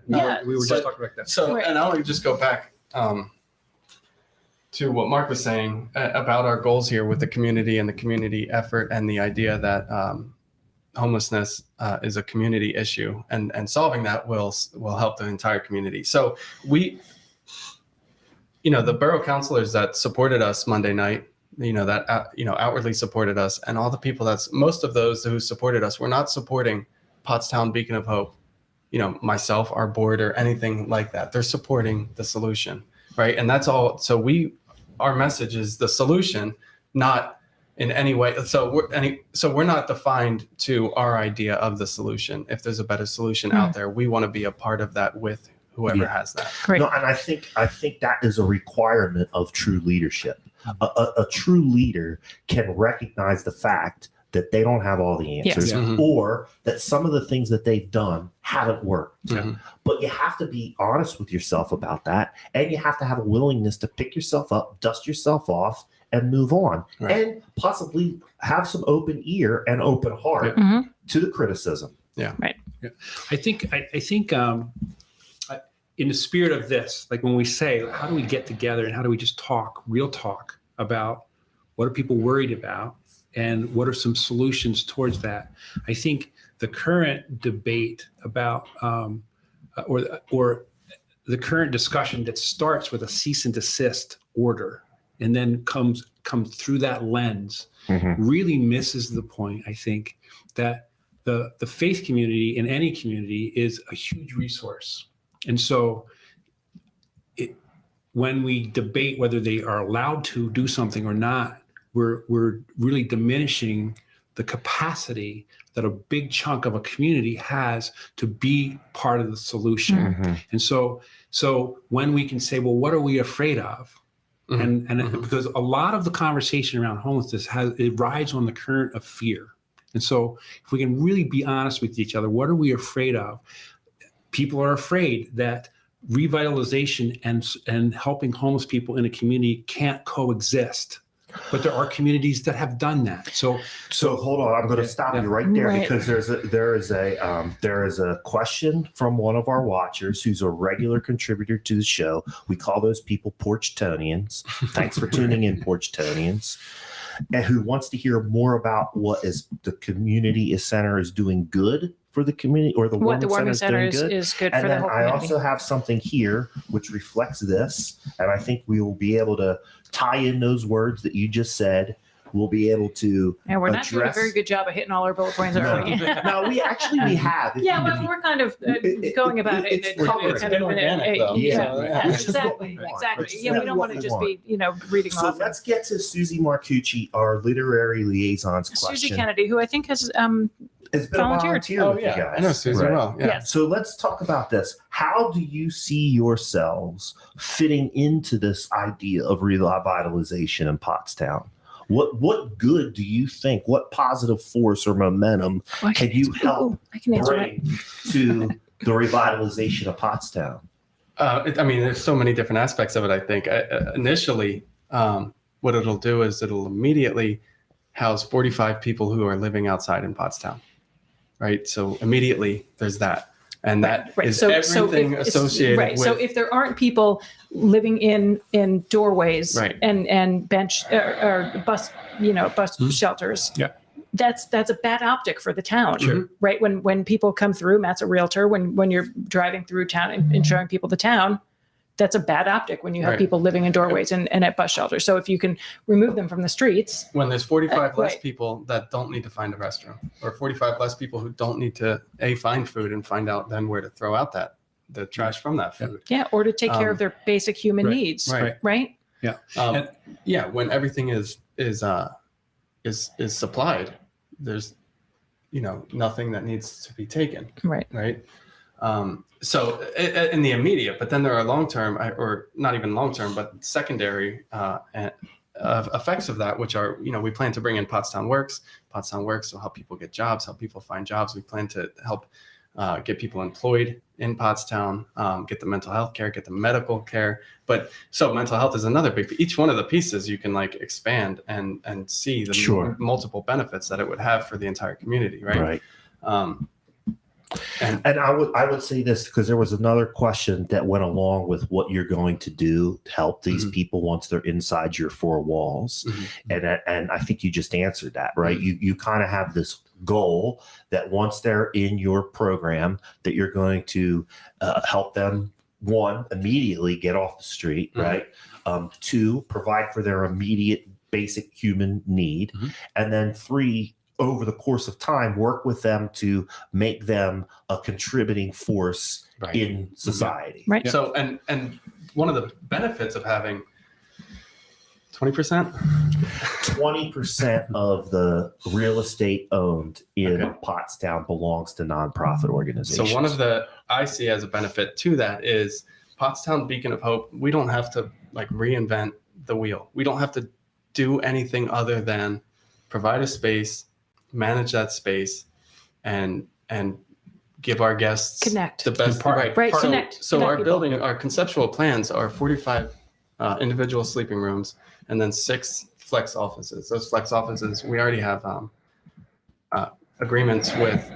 We were just talking about that. So, and I want to just go back to what Mark was saying about our goals here with the community and the community effort, and the idea that homelessness is a community issue, and solving that will help the entire community. So the borough councilors that supported us Monday night, outwardly supported us, and all the people most of those who supported us were not supporting Pottstown Beacon of Hope, myself, our board, or anything like that, they're supporting the solution, right? And that's all. So our message is the solution, not in any way. So we're not defined to our idea of the solution. If there's a better solution out there, we want to be a part of that with whoever has that. Great. No, and I think that is a requirement of true leadership. A true leader can recognize the fact that they don't have all the answers, or that some of the things that they've done haven't worked. Mm-hmm. But you have to be honest with yourself about that, and you have to have a willingness to pick yourself up, dust yourself off, and move on, and possibly have some open ear and open heart to the criticism. Yeah. I think in the spirit of this, like when we say, how do we get together and how do we just talk, real talk about what are people worried about and what are some solutions towards that? I think the current debate about, or the current discussion that starts with a cease and desist order and then comes through that lens really misses the point, I think, that the faith community in any community is a huge resource. And so when we debate whether they are allowed to do something or not, we're really diminishing the capacity that a big chunk of a community has to be part of the solution. And so when we can say, well, what are we afraid of? And because a lot of the conversation around homelessness it rides on the current of fear. And so if we can really be honest with each other, what are we afraid of? People are afraid that revitalization and helping homeless people in a community can't coexist. But there are communities that have done that. So hold on, I'm going to stop you right there because there is a question from one of our watchers who's a regular contributor to the show. We call those people Porchtonians. Thanks for tuning in, Porchtonians. And who wants to hear more about what is the community center is doing good for the community, or the warming center is good and for the whole I community. also have something here which reflects this, and I think we will be able to tie in those words that you just said. We'll be able to And we're not doing a very good job of hitting all our bullet points, are we? No, we have. But we're kind of going about it. It's been organic, though. Exactly. Right. Yeah, we don't want to just be, reading So off. let's get to Susie Marcucci, our literary liaison's question. Susie Kennedy, who I think has It's been volunteered. a volunteer with you guys. I know Susie well. Yeah. Yes. So let's talk about this. How do you see yourselves fitting into this idea of revitalization in Pottstown? What good do you think? What positive force or momentum can you help bring to the revitalization of Pottstown? There's so many different aspects of it. I think initially, what it'll do is it'll immediately house 45 people who are living outside in Pottstown, right? So immediately there's that. And that is everything associated with. So if there aren't people living in doorways and bench or bus shelters, that's a bad optic for the town, right? When people come through, Matt's a realtor. When you're driving through town and showing people the town, that's a bad optic when you have people living in doorways and at bus shelters. So if you can remove them from the streets. When there's 45 less people that don't need to find a restroom, or 45 less people who don't need to find food and find out then where to throw out the trash from that food. Yeah, or to take care of their basic human needs, right? Yeah. When everything is supplied, there's nothing that needs to be taken. Right. So in the immediate, but then there are long-term, or not even long-term, but secondary effects of that, which are, we plan to bring in Pottstown Works. Pottstown Works will help people get jobs, help people find jobs. We plan to help get people employed in Pottstown, get the mental health care, get the medical care. But so mental health is another big, each one of the pieces you can expand and see the multiple benefits that it would have for the entire community. Right. And I would say this because there was another question that went along with what you're going to do to help these people once they're inside your four walls. And I think you just answered that, right? You kind of have this goal that once they're in your program that you're going to help them, one, immediately get off the street, right? Two, provide for their immediate basic human need. And then three, over the course of time, work with them to make them a contributing force in society. Right. Yeah. So, and one of the benefits of having 20%? 20% of the real estate owned in Pottstown belongs to nonprofit organizations. So one of the I see as a benefit to that is Pottstown Beacon of Hope. We don't have to like reinvent the wheel. We don't have to do anything other than provide a space, manage that space, and give our guests Connect. the best Right. Connect. So Connect our people. building, our conceptual plans are 45 individual sleeping rooms and then 6 flex offices. Those flex offices, we already have agreements with,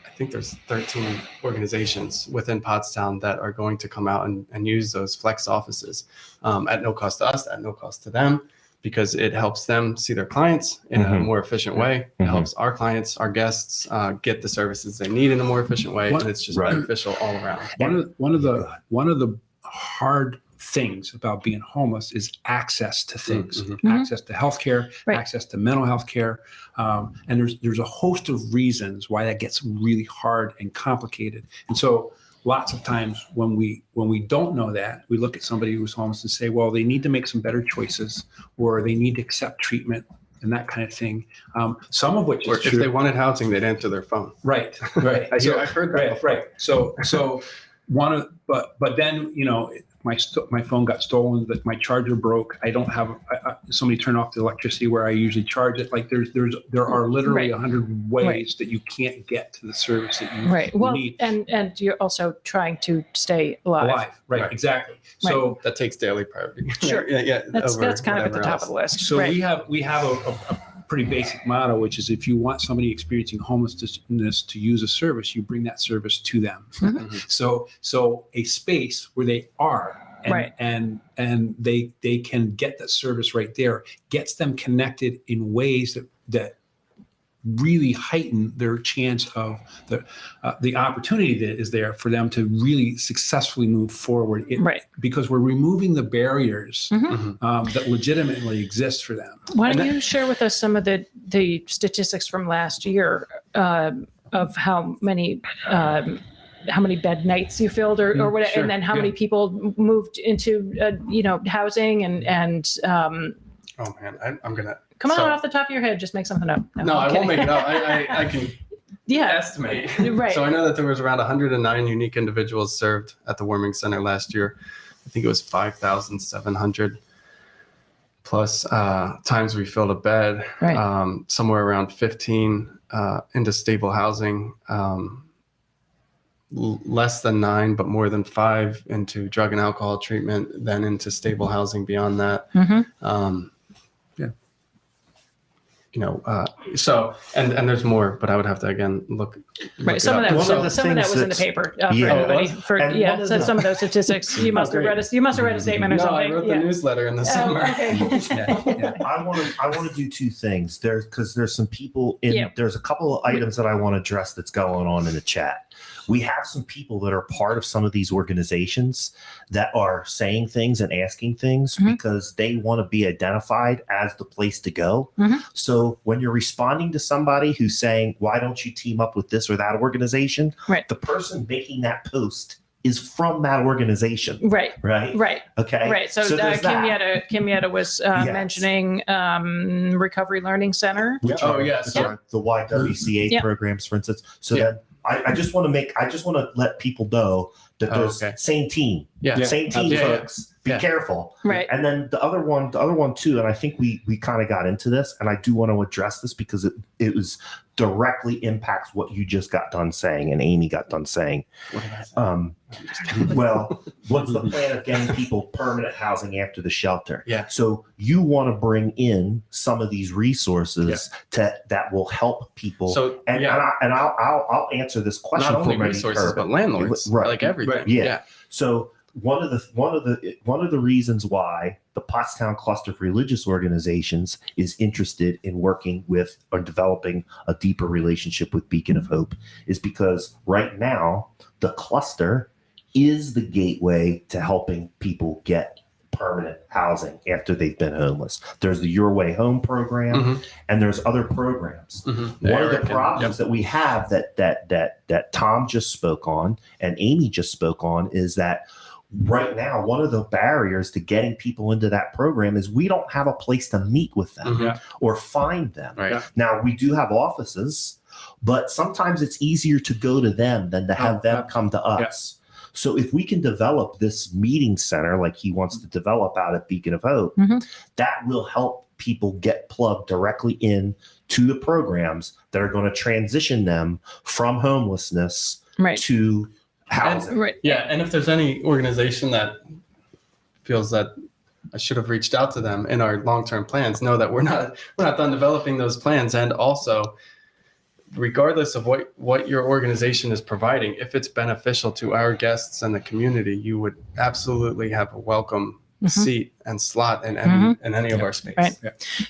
I think there's 13 organizations within Pottstown that are going to come out and use those flex offices at no cost to us, at no cost to them, because it helps them see their clients in a more efficient way. It helps our clients, our guests get the services they need in a more efficient way. And it's just beneficial all around. One of the hard things about being homeless is access to things, access to healthcare, access to mental health care. And there's a host of reasons why that gets really hard and complicated. And so lots of times when we don't know that, we look at somebody who's homeless and say, well, they need to make some better choices, or they need to accept treatment and that kind of thing. Some of which Or is if true. they wanted housing, they'd answer their phone. Right. I've heard that before. Right. So but then, my phone got stolen, that my charger broke. I don't have somebody turn off the electricity where I usually charge it. Like there are literally 100 ways that you can't get to the service that you Well, need. and you're also trying to stay alive. Right. Exactly. So that takes daily priority. Sure. Yeah. That's kind of at the top of the list. So we have a pretty basic motto, which is if you want somebody experiencing homelessness to use a service, you bring that service to them. So a space where they are and they can get that service right there, gets them connected in ways that really heighten their chance of the opportunity that is there for them to really successfully move forward. Because we're removing the barriers that legitimately exist for them. Why don't you share with us some of the statistics from last year of how many bed nights you filled or whatever, and then how many people moved into housing and oh man, I'm gonna come on off the top of your head, just make something up. No, I won't make it up. I can estimate. Right. So I know that there was around 109 unique individuals served at the warming center last year. I think it was 5,700 plus times we filled a bed. Somewhere around 15 into stable housing. Less than 9, but more than 5 into drug and alcohol treatment, then into stable housing beyond that. So and there's more, but I would have to again look some of that was in the paper for everybody. So some of those statistics you must have read a statement or something. I wrote the newsletter in the summer. I want to do 2 things there, because there's some people there's a couple of items that I want to address that's going on in the chat. We have some people that are part of some of these organizations that are saying things and asking things because they want to be identified as the place to go. So when you're responding to somebody who's saying, why don't you team up with this or that organization? The person making that post is from that organization. Right. Okay. So Kim Yetta was mentioning Recovery Learning Center. The YWCA programs, for instance. So then I just want to let people know that there's same team, folks. Be careful. And then the other one too, and I think we kind of got into this, and I do want to address this because it was directly impacts what you just got done saying and Amy got done saying. Well, what's the plan of getting people permanent housing after the shelter? So you want to bring in some of these resources that will help people. So I'll answer this question. Not only resources, but landlords, like everything. So one of the reasons why the Pottstown Cluster of Religious Organizations is interested in working with or developing a deeper relationship with Beacon of Hope is because right now the cluster is the gateway to helping people get permanent housing after they've been homeless. There's the Your Way Home program, and there's other programs. One of the problems that we have that Tom just spoke on and Amy just spoke on is that right now, one of the barriers to getting people into that program is we don't have a place to meet with them or find them. Right. Now, we do have offices, but sometimes it's easier to go to them than to have them come to us. So if we can develop this meeting center like he wants to develop out at Beacon of Hope, that will help people get plugged directly in to the programs that are going to transition them from homelessness to housing. And if there's any organization that feels that I should have reached out to them in our long-term plans, know that we're not done developing those plans. And also, regardless of what your organization is providing, if it's beneficial to our guests and the community, you would absolutely have a welcome seat and slot in any of our space. Right.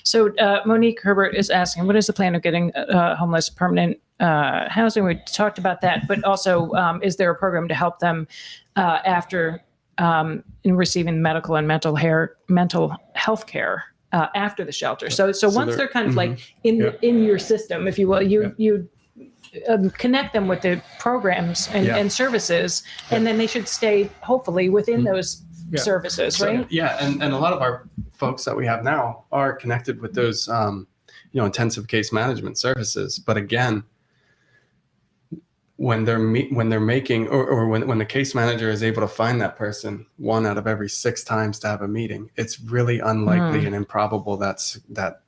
So Monique Herbert is asking, what is the plan of getting homeless permanent housing? We talked about that, but also is there a program to help them after in receiving medical and mental health care after the shelter? So once they're kind of like in your system, if you will, you connect them with the programs and services, and then they should stay hopefully within those services, right? And a lot of our folks that we have now are connected with those intensive case management services. But again, when they're making or when the case manager is able to find that person 1 out of every 6 times to have a meeting, it's really unlikely and improbable that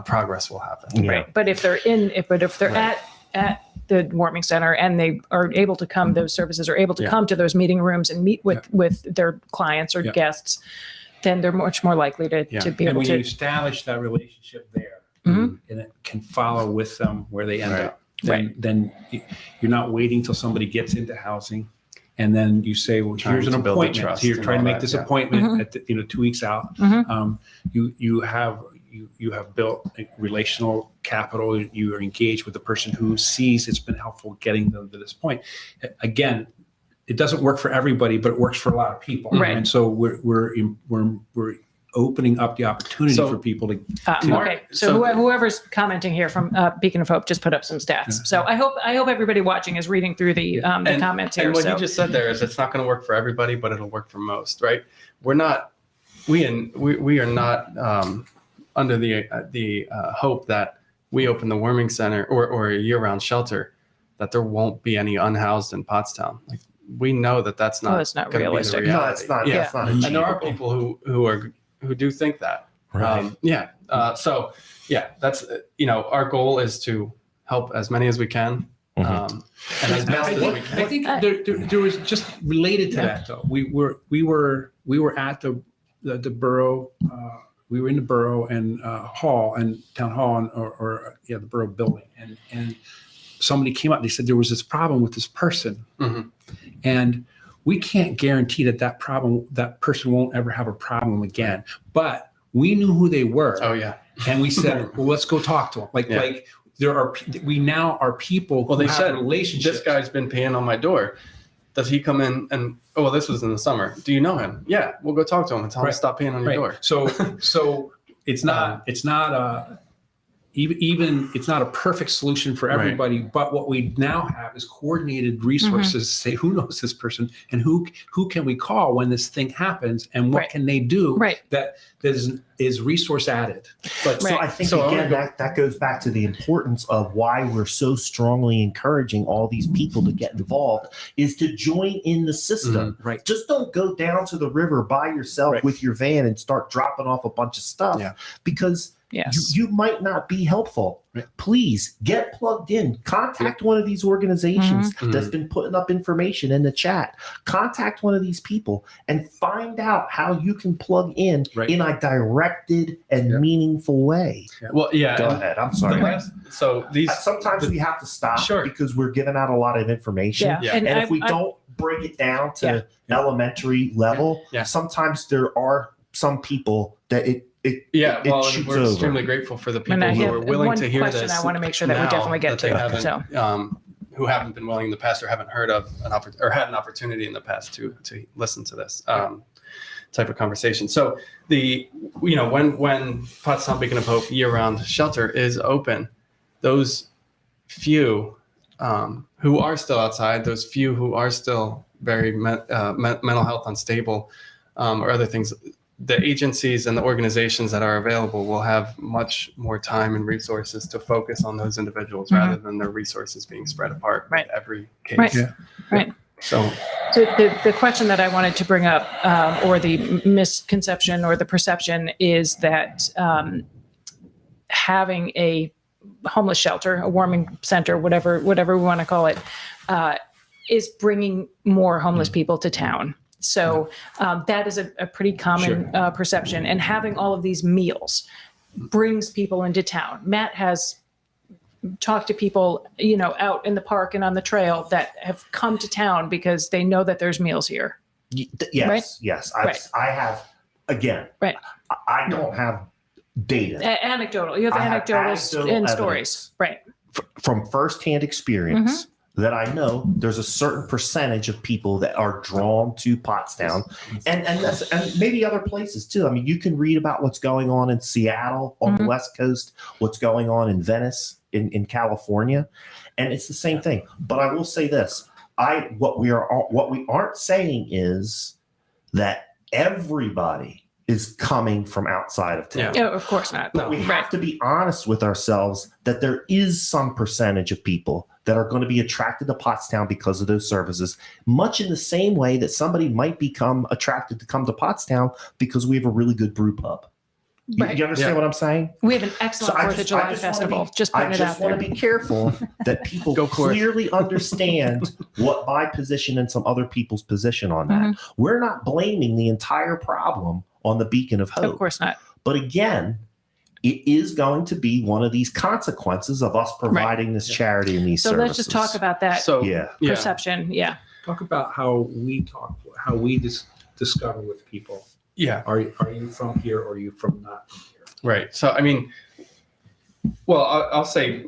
progress will happen. Right. But if they're at the warming center and they are able to come, those services are able to come to those meeting rooms and meet with their clients or guests, then they're much more likely to be and able when to you establish that relationship there, and it can follow with them where they end up. Then you're not waiting till somebody gets into housing, and then you say, "Well, here's an appointment." So you're trying to make this appointment at 2 weeks out. You have built a relational capital. You are engaged with the person who sees it's been helpful getting them to this point. Again, it doesn't work for everybody, but it works for a lot of people. Right. And so we're opening up the opportunity for people to. Okay. So whoever's commenting here from Beacon of Hope just put up some stats. So I hope everybody watching is reading through the comments here. And what you just said there is it's not going to work for everybody, but it'll work for most, right? We are not under the hope that we open the warming center or a year-round shelter, that there won't be any unhoused in Pottstown. Like, we know that's not. That's not realistic. No, it's not. Yeah. It's not And there are people who do think that. Right. That's our goal is to help as many as we can. And as best as we can. I think there was just related to that though. We were at the borough. We were in the borough and hall and town hall the borough building, and somebody came up. They said there was this problem with this person, and we can't guarantee that person won't ever have a problem again. But we knew who they were. Oh yeah, and we said, well, let's go talk to them. Like we now are people. Well, they said relationships. This guy's been peeing on my door. Does he come in and this was in the summer. Do you know him? Yeah, we'll go talk to him and tell him to stop peeing on your door. So it's not it's not a perfect solution for everybody, but what we now have is coordinated resources to say who knows this person and who can we call when this thing happens and what can they do that is resource added. But so I think again that goes back to the importance of why we're so strongly encouraging all these people to get involved is to join in the system. Right. Just don't go down to the river by yourself with your van and start dropping off a bunch of stuff because you might not be helpful. Please get plugged in. Contact one of these organizations that's been putting up information in the chat. Contact one of these people and find out how you can plug in a directed and meaningful way. Well, Go ahead. I'm sorry. Sometimes we have to stop because we're giving out a lot of information. And if we don't break it down to elementary level, sometimes there are some people that we're extremely grateful for the people who are willing to hear this. I want to make sure that we definitely get to. Who haven't been willing in the past or haven't heard of or had an opportunity in the past to listen to this. type of conversation. So when Pottstown Beacon of Hope year-round shelter is open, those few who are still outside, those few who are still very mental health unstable or other things, the agencies and the organizations that are available will have much more time and resources to focus on those individuals rather than their resources being spread apart with every case. Right. Yeah. Right. So the question that I wanted to bring up, or the misconception or the perception, is that having a homeless shelter, a warming center, whatever we want to call it, is bringing more homeless people to town. So that is a pretty common perception. And having all of these meals brings people into town. Matt has talked to people, out in the park and on the trail that have come to town because they know that there's meals here. Yes, Right? yes. Right. I have, again, Right. I don't have data. Anecdotal. You have I have anecdotal anecdotal and stories. Right. From firsthand experience that I know there's a certain percentage of people that are drawn to Pottstown and maybe other places too. I mean, you can read about what's going on in Seattle on the West Coast, what's going on in Venice in California, and it's the same thing. But I will say this, what we aren't saying is that everybody is coming from outside of town. Yeah. Oh, of course not. But we have to be honest with ourselves that there is some percentage of people that are going to be attracted to Pottstown because of those services, much in the same way that somebody might become attracted to come to Pottstown because we have a really good brew pub. You understand what I'm saying? We have an excellent 4th of July festival. Just putting it out there. I just want to be careful that people clearly understand what my position and some other people's position on that. We're not blaming the entire problem on the Beacon of Hope. Of course not. But again, it is going to be one of these consequences of us providing this charity and these services. So let's just talk about that perception. Yeah. Talk about how we discover with people. Yeah. Are you from here or are you from not from here? Right. So, I mean, well, I'll say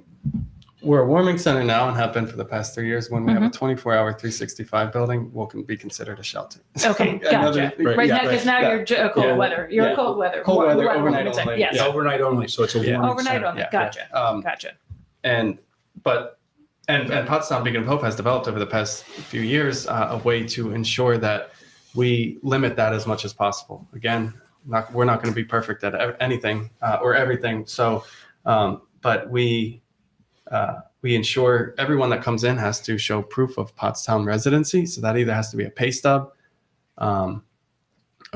we're a warming center now and have been for the past 3 years. When we have a 24-hour, 365 building, we'll be considered a shelter. Okay, gotcha. Right now, because now you're cold weather. You're cold weather. Cold weather, overnight only. Yes. Yeah, overnight only. So it's a warming Overnight center. only. Gotcha. Gotcha. And Pottstown Beacon of Hope has developed over the past few years a way to ensure that we limit that as much as possible. Again, we're not going to be perfect at anything or everything. So, but we ensure everyone that comes in has to show proof of Pottstown residency. So that either has to be a pay stub, a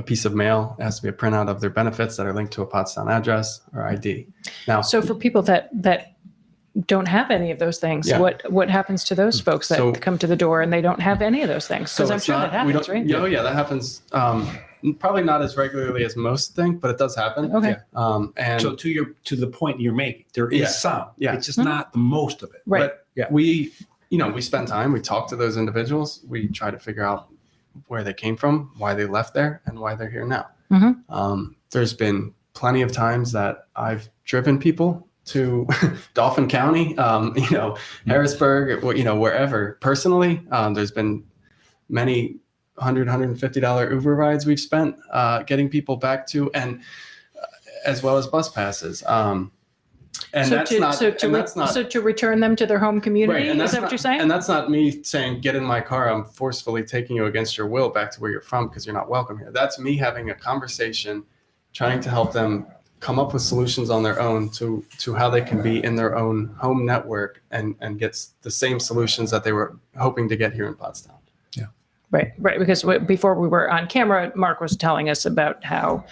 piece of mail, it has to be a printout of their benefits that are linked to a Pottstown address or ID. Now, so for people that don't have any of those things, what happens to those folks that come to the door and they don't have any of those things? Because I'm sure that happens, right? Yeah, that happens. Probably not as regularly as most think, but it does happen. Okay. And so to the point you're making, there is some. Yeah. It's just not the most of it. Right. But we spend time, we talk to those individuals, we try to figure out where they came from, why they left there, and why they're here now. There's been plenty of times that I've driven people to Dauphin County, Harrisburg, wherever personally. There's been many $150 Uber rides we've spent getting people back to, and as well as bus passes. So to return them to their home community, right, is that what you're saying? And that's not me saying, get in my car, I'm forcefully taking you against your will back to where you're from because you're not welcome here. That's me having a conversation, trying to help them come up with solutions on their own to how they can be in their own home network and get the same solutions that they were hoping to get here in Pottstown. Right. Because before we were on camera, Mark was telling us about how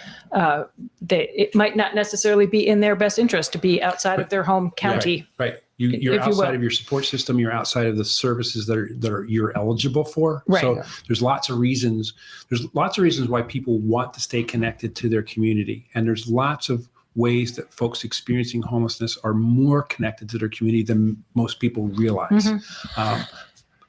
it might not necessarily be in their best interest to be outside of their home county. Right. You're outside of your support system. You're outside of the services that you're eligible for. Right. So there's lots of reasons. There's lots of reasons why people want to stay connected to their community, and there's lots of ways that folks experiencing homelessness are more connected to their community than most people realize.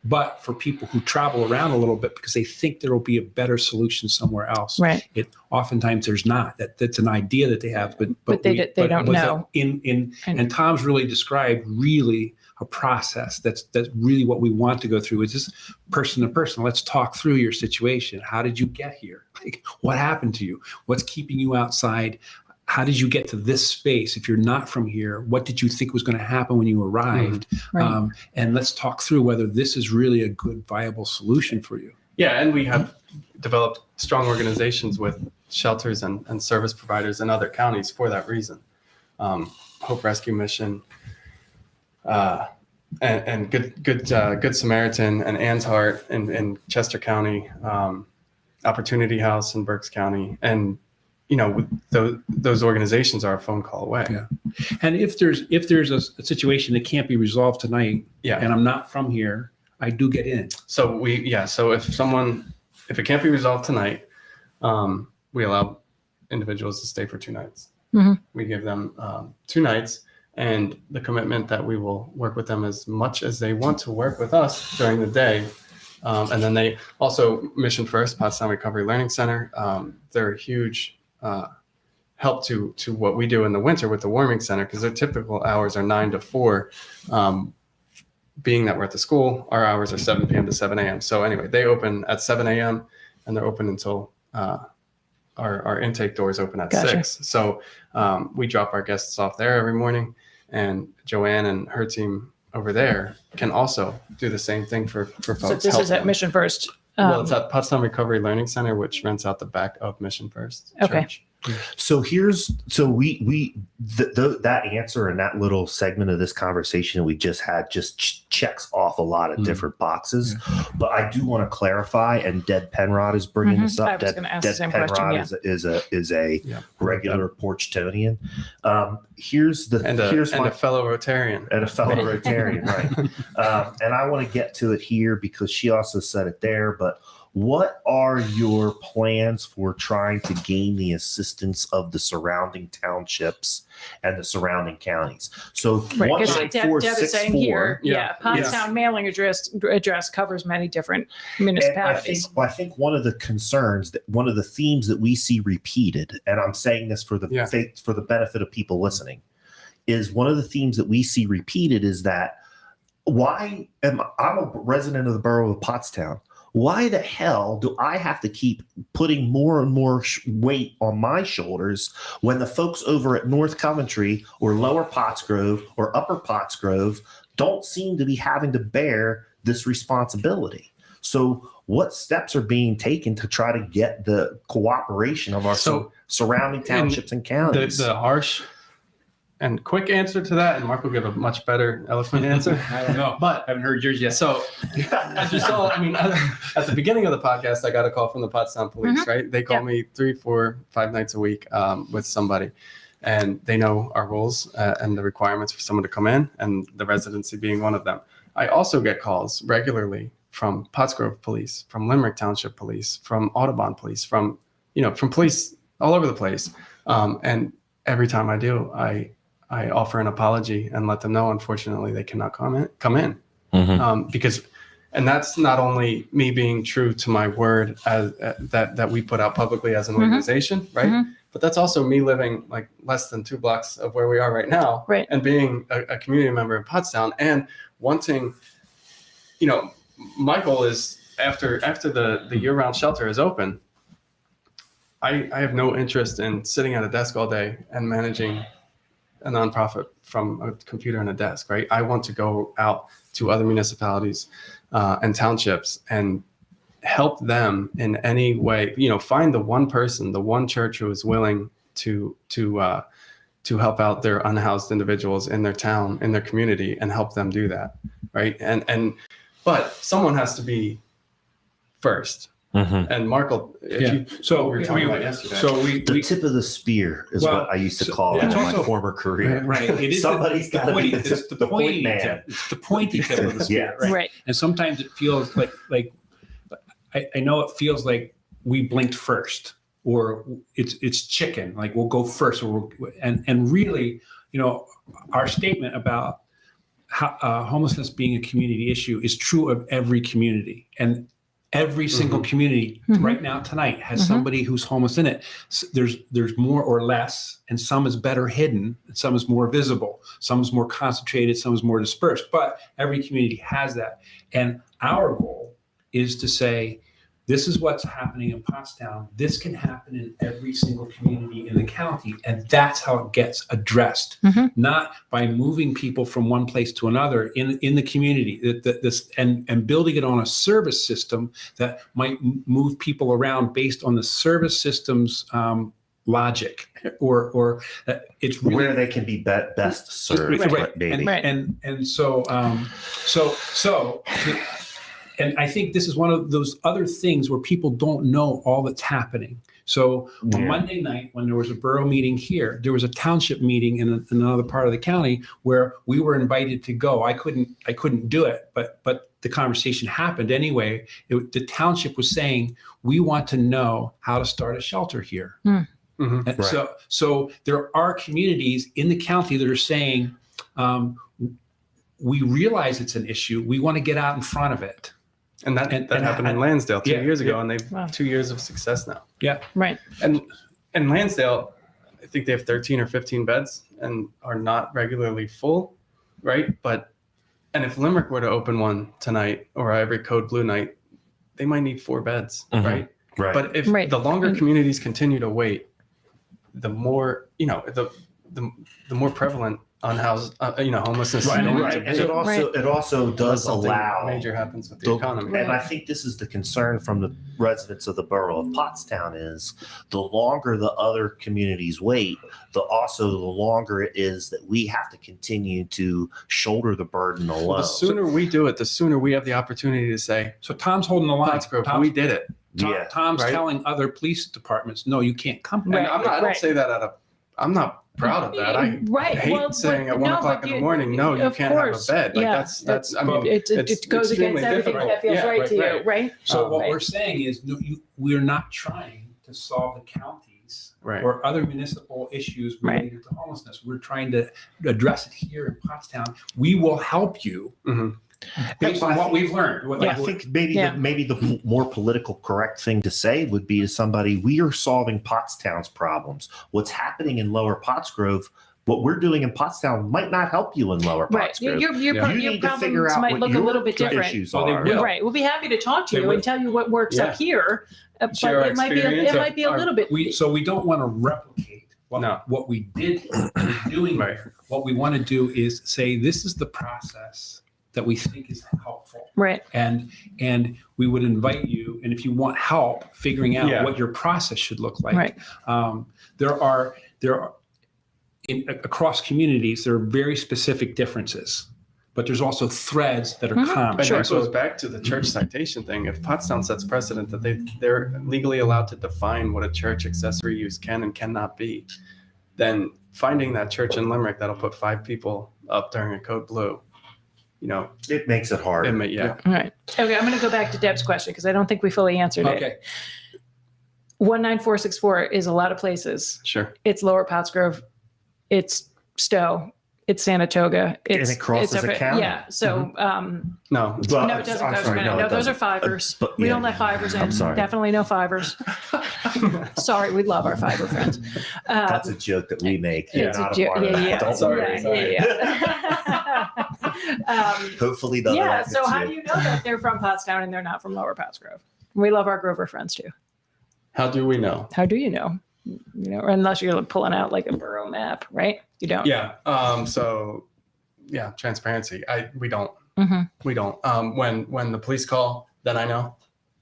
But for people who travel around a little bit because they think there will be a better solution somewhere else, right? Oftentimes there's not. That's an idea that they have, but they don't know. And Tom's really described really a process. That's really what we want to go through. It's just person to person. Let's talk through your situation. How did you get here? Like, what happened to you? What's keeping you outside? How did you get to this space? If you're not from here, what did you think was going to happen when you arrived? Right. And let's talk through whether this is really a good, viable solution for you. Yeah, and we have developed strong organizations with shelters and service providers in other counties for that reason. Hope Rescue Mission, and Good Samaritan and Ann's Heart in Chester County, Opportunity House in Berks County, and those organizations are a phone call away. Yeah. And if there's a situation that can't be resolved tonight, and I'm not from here, I do get in. So so if it can't be resolved tonight, we allow individuals to stay for 2 nights. Mm-hmm. We give them 2 nights, and the commitment that we will work with them as much as they want to work with us during the day. And then they also, Mission First, Pottstown Recovery Learning Center, they're a huge help to what we do in the winter with the warming center, because their typical hours are 9 to 4. Being that we're at the school, our hours are 7 p.m. to 7 a.m. So anyway, they open at 7 a.m. and they're open until our intake doors open at 6. So we drop our guests off there every morning, and Joanne and her team over there can also do the same thing for folks. So this is at Mission First. Well, it's at Pottstown Recovery Learning Center, which rents out the back of Mission First Church. So that answer and that little segment of this conversation we just had just checks off a lot of different boxes. But I do want to clarify, and Deb Penrod is bringing this up. I was going to ask the same Penrod question. is a regular Porchtonian. Here's a fellow Rotarian. And a fellow Rotarian, right. And I want to get to it here because she also said it there, but what are your plans for trying to gain the assistance of the surrounding townships and the surrounding counties? So Deb is saying here, Pottstown mailing address covers many different municipalities. I think one of the concerns, one of the themes that we see repeated, and I'm saying this for the benefit of people listening, is one of the themes that we see repeated is that I'm a resident of the borough of Pottstown. Why the hell do I have to keep putting more and more weight on my shoulders when the folks over at North Coventry or Lower Pottsgrove or Upper Pottsgrove don't seem to be having to bear this responsibility? So what steps are being taken to try to get the cooperation of our surrounding townships and counties? The harsh and quick answer to that, and Mark will give a much better, eloquent answer. I don't know, but I haven't heard yours yet. So, as you saw, at the beginning of the podcast, I got a call from the Pottstown police, right? They call me 3, 4, 5 nights a week with somebody, and they know our rules and the requirements for someone to come in, and the residency being one of them. I also get calls regularly from Pottsgrove Police, from Limerick Township Police, from Audubon Police, from police all over the place. And every time I do, I offer an apology and let them know, unfortunately, they cannot come in. Because that's not only me being true to my word as that we put out publicly as an organization, right? But that's also me living like less than 2 blocks of where we are right now, and being a community member in Pottstown and wanting, my goal is after the year-round shelter is open, I have no interest in sitting at a desk all day and managing a nonprofit from a computer and a desk, right? I want to go out to other municipalities and townships and help them in any way. Find the one person, the one church who is willing to help out their unhoused individuals in their town, in their community, and help them do that, right? But someone has to be first. And Mark, we were talking about yesterday. The tip of the spear is what I used to call it in my former career. Right. Somebody's got to be the point man. It's the pointy tip of the spear. Right. And sometimes it feels like I know it feels like we blinked first, or it's chicken. Like we'll go first, and really, our statement about how, homelessness being a community issue is true of every community. And Every single community right now tonight has somebody who's homeless in it. There's more or less, and some is better hidden, and some is more visible, some is more concentrated, some is more dispersed. But every community has that. And our goal is to say, this is what's happening in Pottstown. This can happen in every single community in the county, and that's how it gets addressed. Not by moving people from one place to another in the community. And building it on a service system that might move people around based on the service system's logic, or it's really, where they can be best served, right. maybe. And so. And I think this is one of those other things where people don't know all that's happening. So on Monday night, when there was a borough meeting here, there was a township meeting in another part of the county where we were invited to go. I couldn't do it, but the conversation happened anyway. The township was saying, we want to know how to start a shelter here. And so there are communities in the county that are saying, we realize it's an issue. We want to get out in front of it. And that happened in Lansdale 2 years ago, and they've 2 years of success now. Yeah. Right. And Lansdale, I think they have 13 or 15 beds and are not regularly full, right? And if Limerick were to open one tonight or every Code Blue night, they might need 4 beds, right? Right. But if the longer communities continue to wait, the more, the more prevalent unhoused, homelessness. Right. And it also does allow major happens with the economy. And I think this is the concern from the residents of the borough of Pottstown is the longer the other communities wait, the longer it is that we have to continue to shoulder the burden alone. Well, the sooner we do it, the sooner we have the opportunity to say, so Tom's holding the line. We did it. Tom's telling other police departments, no, you can't come. And I don't say that I'm not proud of that. I hate saying at 1 o'clock in the morning, no, you can't have a bed. Like that's. I mean, it goes against everything that feels right to you, right? So what we're saying is, we're not trying to solve the counties or other municipal issues related to homelessness. We're trying to address it here in Pottstown. We will help you. Based on what we've learned. I think maybe the more political correct thing to say would be to somebody, we are solving Pottstown's problems. What's happening in Lower Pottsgrove, what we're doing in Pottstown might not help you in Lower Pottsgrove. Your problems might look a little bit different. Issues are. Right. We'll be happy to talk to you and tell you what works up here, but it might be a little bit. So we don't want to replicate what we did doing here. What we want to do is say, this is the process that we think is helpful. Right. And we would invite you, and if you want help figuring out what your process should look like, there are across communities, there are very specific differences, but there's also threads that are common. And that goes back to the church citation thing. If Pottstown sets precedent that they're legally allowed to define what a church accessory use can and cannot be, then finding that church in Limerick that'll put 5 people up during a Code Blue, it makes it hard. All right. Okay, I'm going to go back to Deb's question because I don't think we fully answered it. 19464 is a lot of places. Sure. It's Lower Pottsgrove. It's Stowe. It's Sanatoga. And it crosses a county. Yeah. So, no, it doesn't go. No, those are fivers. We don't let fivers in. Definitely no fivers. Sorry, we love our fiver friends. That's a joke that we make. It's a joke. Don't worry. Hopefully, so how do you know that they're from Pottstown and they're not from Lower Pottsgrove? We love our Grover friends too. How do we know? How do you know? Unless you're pulling out like a borough map, right? You don't. Yeah. Transparency. We don't. We don't. When the police call, then I know.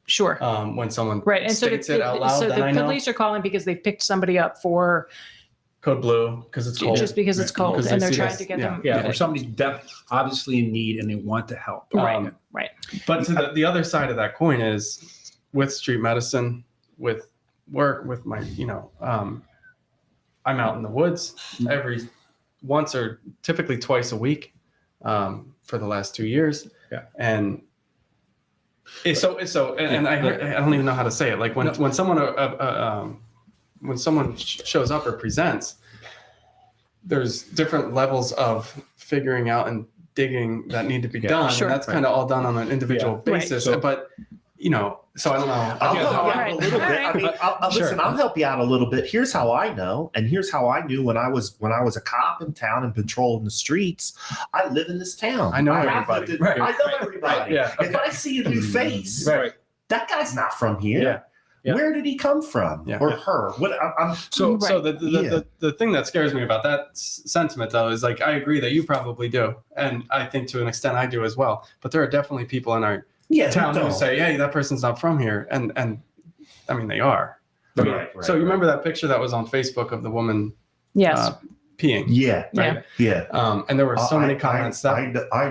Sure. When someone and states it out loud, then I know. So the police are calling because they picked somebody up for Code Blue because it's cold. Just because it's cold, and they're trying to get them. Yeah, or somebody's obviously in need and they want to help. Right. But to the other side of that coin is with street medicine, with work, with my, I'm out in the woods every once or typically twice a week for the last 2 years. Yeah. And I don't even know how to say it. Like when someone shows up or presents, there's different levels of figuring out and digging that need to be done. Sure. And that's kind of all done on an individual basis. Right. But So I don't know. I'll Yeah, help no, you out right. a little bit. All I mean, Sure. listen, I'll help you out a little bit. Here's how I know, and here's how I knew when I was a cop in town and patrolling the streets. I live in this town. I know have everybody. lived in- Right. I know everybody. Yeah. If I see a new face, Right. that guy's not from here. Yeah. Yeah. Where did he come from? Yeah. Or her? What? I'm So Right. the thing that scares me about that sentiment, though, is like I agree that you probably do, and I think to an extent I do as well. But there are definitely people in our town who say, "Hey, that person's not from here," and I mean they are. I mean, Right, so you remember that picture that was on Facebook of the woman Yes. peeing? Yeah. Yeah. Yeah. And there were so many comments. I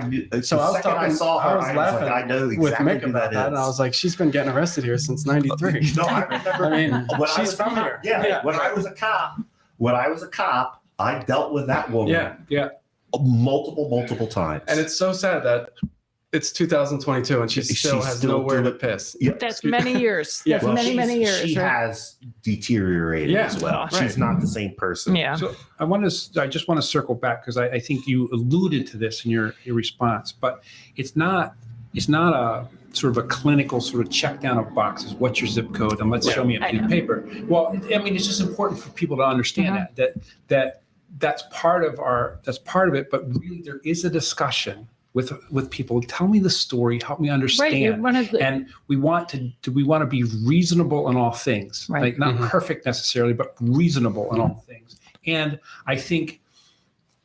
knew. So I was the second talking. I saw her, I was laughing like, I know with exactly Mick who about that, and I is. was like, "She's been getting arrested here since '93." No, I remember. I mean, when I she's was from a cop, here. Yeah, when I was a cop, I dealt with that woman. Yeah. multiple times. And it's so sad that it's 2022 and she still She's has still nowhere to doing- piss. Yeah. That's many years. Yeah. That's Well, many years. She right? has deteriorated Yeah, as well. right. She's not the same person. Yeah. So I just want to circle back because I think you alluded to this in your response, but it's not a sort of a clinical sort of check down of boxes. What's your zip code? And let's show me a I piece of know. paper. Well, I mean, it's just important for people to understand that's part of it. But really, there is a discussion with people. Tell me the story. Help me Right. understand. You want to, And we want to be reasonable in all things, Right. like not Mhm. perfect necessarily, but reasonable in all things. And I think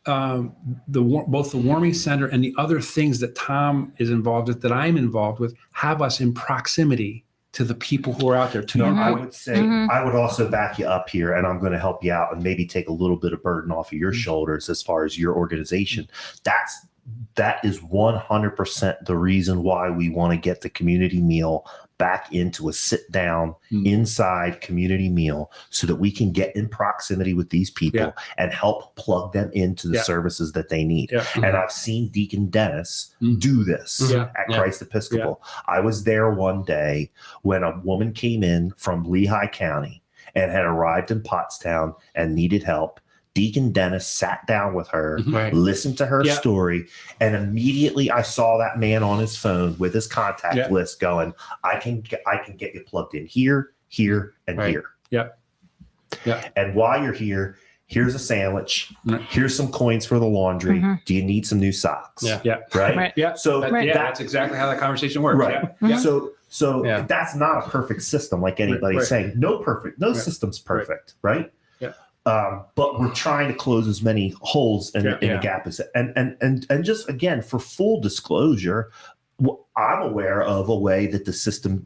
both the warming center and the other things that Tom is involved with, that I'm involved with, have us in proximity to the people who are out there. To No, your I point. would say Mhm. I would also back you up here, and I'm going to help you out and maybe take a little bit of burden off of your shoulders as far as your organization. That is 100% the reason why we want to get the community meal back into a sit down inside community meal so that we can get in proximity with these people and help plug them into the services that they need. Yeah. And I've seen Deacon Dennis do this Yeah. at Christ Episcopal. I was there one day when a woman came in from Lehigh County and had arrived in Pottstown and needed help. Deacon Dennis sat down with her, Right. listened to her story, and immediately I saw that man on his phone with his contact list going, I can get you plugged in here, and Right. here. Yeah. And while you're here, here's a sandwich. Right. Here's some coins for the laundry. Mhm. Do you need some new socks? Yeah. Yeah. Right? Right. Yeah. So Right. That's exactly how that conversation works. Right. Yeah. Yeah. So Yeah. that's not a perfect system like anybody's Right. saying. No system's perfect, right? Yeah. But we're trying to close as many holes in the gap as and just again for full disclosure, I'm aware of a way that the system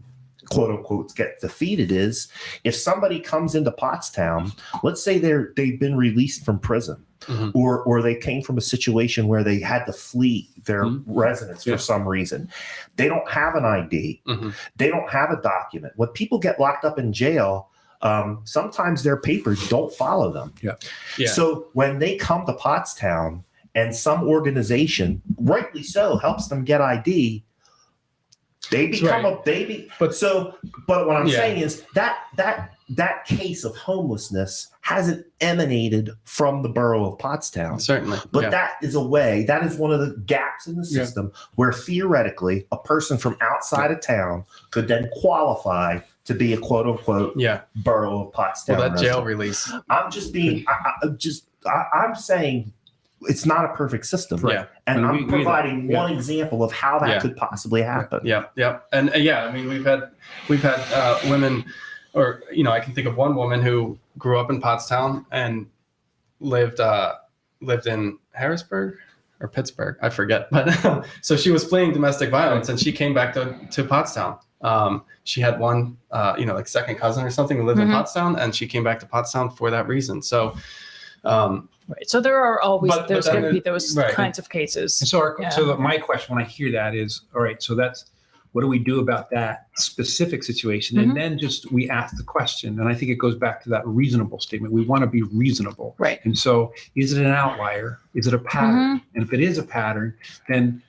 quote unquote gets defeated is if somebody comes into Pottstown, let's say they've been released from prison. Mhm. Or they came from a situation where they had to flee their residence for some reason. They don't have an ID. Mhm. They don't have a document. When people get locked up in jail, sometimes their papers don't follow them. Yeah. So when they come to Pottstown and some organization, rightly so, helps them get ID, they become a baby. But what I'm saying is that case of homelessness hasn't emanated from the borough of Pottstown. Certainly. But that is one of the gaps in the system where theoretically a person from outside of town could then qualify to be a quote unquote borough of Pottstown. Well, that jail resident. release. I'm just being, I'm saying it's not a perfect system. Yeah. And And we I'm agree providing that. one example of how that could possibly happen. Yeah. And I mean, we've had women, or, I can think of one woman who grew up in Pottstown and lived in Harrisburg or Pittsburgh. I forget. But so she was fleeing domestic violence and she came back to Pottstown. She had one, like second cousin or something who lived in Pottstown, and she came back to Pottstown for that reason. So, right. So there are always But there's then going to be those right. kinds of cases. And so my question when I hear that is, all right, so that's, what do we do about that specific situation? And then just we ask the question. And I think it goes back to that reasonable statement. We want to be reasonable. Right. And so is it an outlier? Is it a pattern? And if it is a pattern, then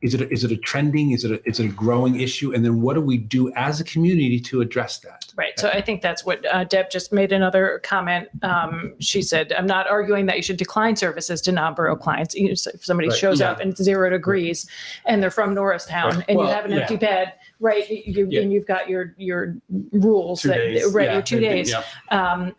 is it a trending? Is it a growing issue? And then what do we do as a community to address that? Right. So I think that's what Deb just made another comment. She said, I'm not arguing that you should decline services to non-borough clients. So if somebody shows up and it's 0 degrees and they're from Norristown and you have an empty bed, right? And you've got your rules 2 days. right? Yeah, Your 2 days. Yeah.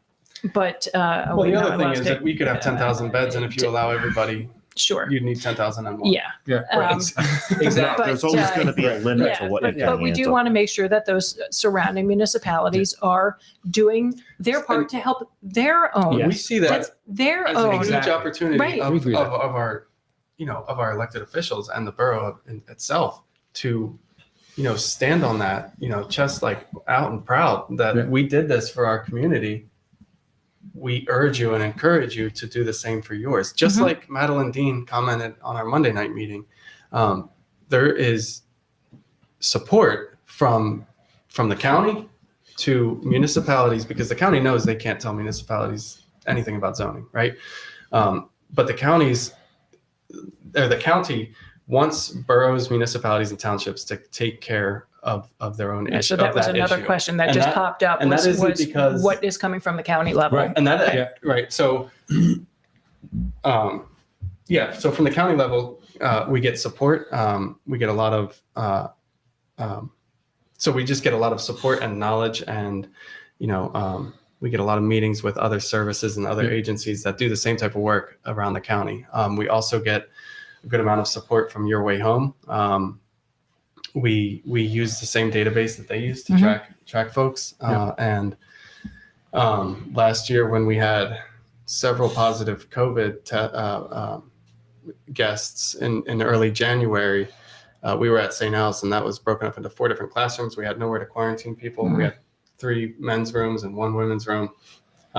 But Well, the other thing is that we could have 10,000 beds, and if you allow everybody, sure, you'd need 10,000 and more. yeah. Exactly. But, There's always going to be a limit to what you can but we do handle. want to make sure that those surrounding municipalities are doing their part to help their own. We see that That's their as own. a huge opportunity Right. of our, of our elected officials and the borough in itself to, stand on that, chest like out and proud that we did this for our community. We urge you and encourage you to do the same for yours. Just like Madeline Dean commented on our Monday night meeting, there is support from the county to municipalities, because the county knows they can't tell municipalities anything about zoning, right? But the county wants boroughs, municipalities, and townships to take care of their own issue. So that was another question that just popped up. And that isn't was because what is coming from the county level. Right. And that right. So, so from the county level, we get support. We get a lot of, so we just get a lot of support and knowledge, and we get a lot of meetings with other services and other agencies that do the same type of work around the county. We also get a good amount of support from Your Way Home. We use the same database that they use to track folks. And last year, when we had several positive COVID guests in early January, we were at St. Al's, and that was broken up into 4 different classrooms. We had nowhere to quarantine people. We had 3 men's rooms and 1 women's room.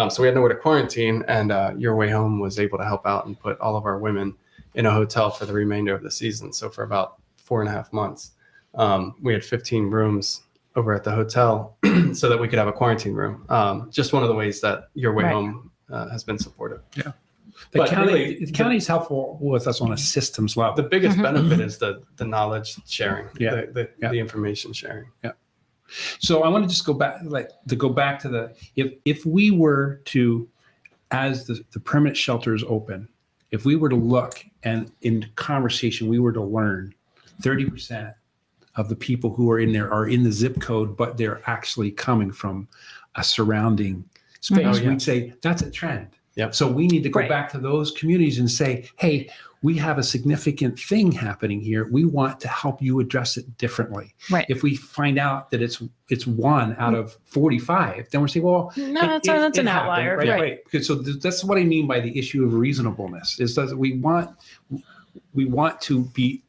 So we had nowhere to quarantine, and Your Way Home was able to help out and put all of our women in a hotel for the remainder of the season. So for about 4.5 months, we had 15 rooms over at the hotel so that we could have a quarantine room. Just one of the ways that Your Way Home has been supportive. Yeah. The county's helpful with us on a systems level. The biggest benefit is the knowledge sharing, the information sharing. Yeah. So I want to just go back to the, if we were to, as the permanent shelter is open, if we were to look and in conversation, we were to learn 30% of the people who are in there are in the zip code, but they're actually coming from a surrounding space. We'd say that's a trend. Yep. So we need to go back to those communities and say, hey, we have a significant thing happening here. We want to help you address it differently. Right. If we find out that it's 1 out of 45, then we're saying, well, no, that's an outlier. Happened, right. Because so that's what I mean by the issue of reasonableness, is that we want to be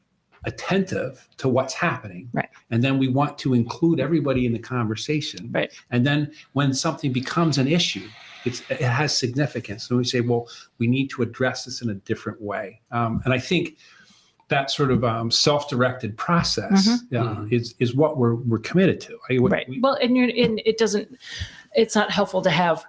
attentive to what's happening. Right. And then we want to include everybody in the conversation. Right. And then when something becomes an issue, it has significance. And we say, well, we need to address this in a different way. And I think that sort of self-directed process is what we're committed to. Well, and it's not helpful to have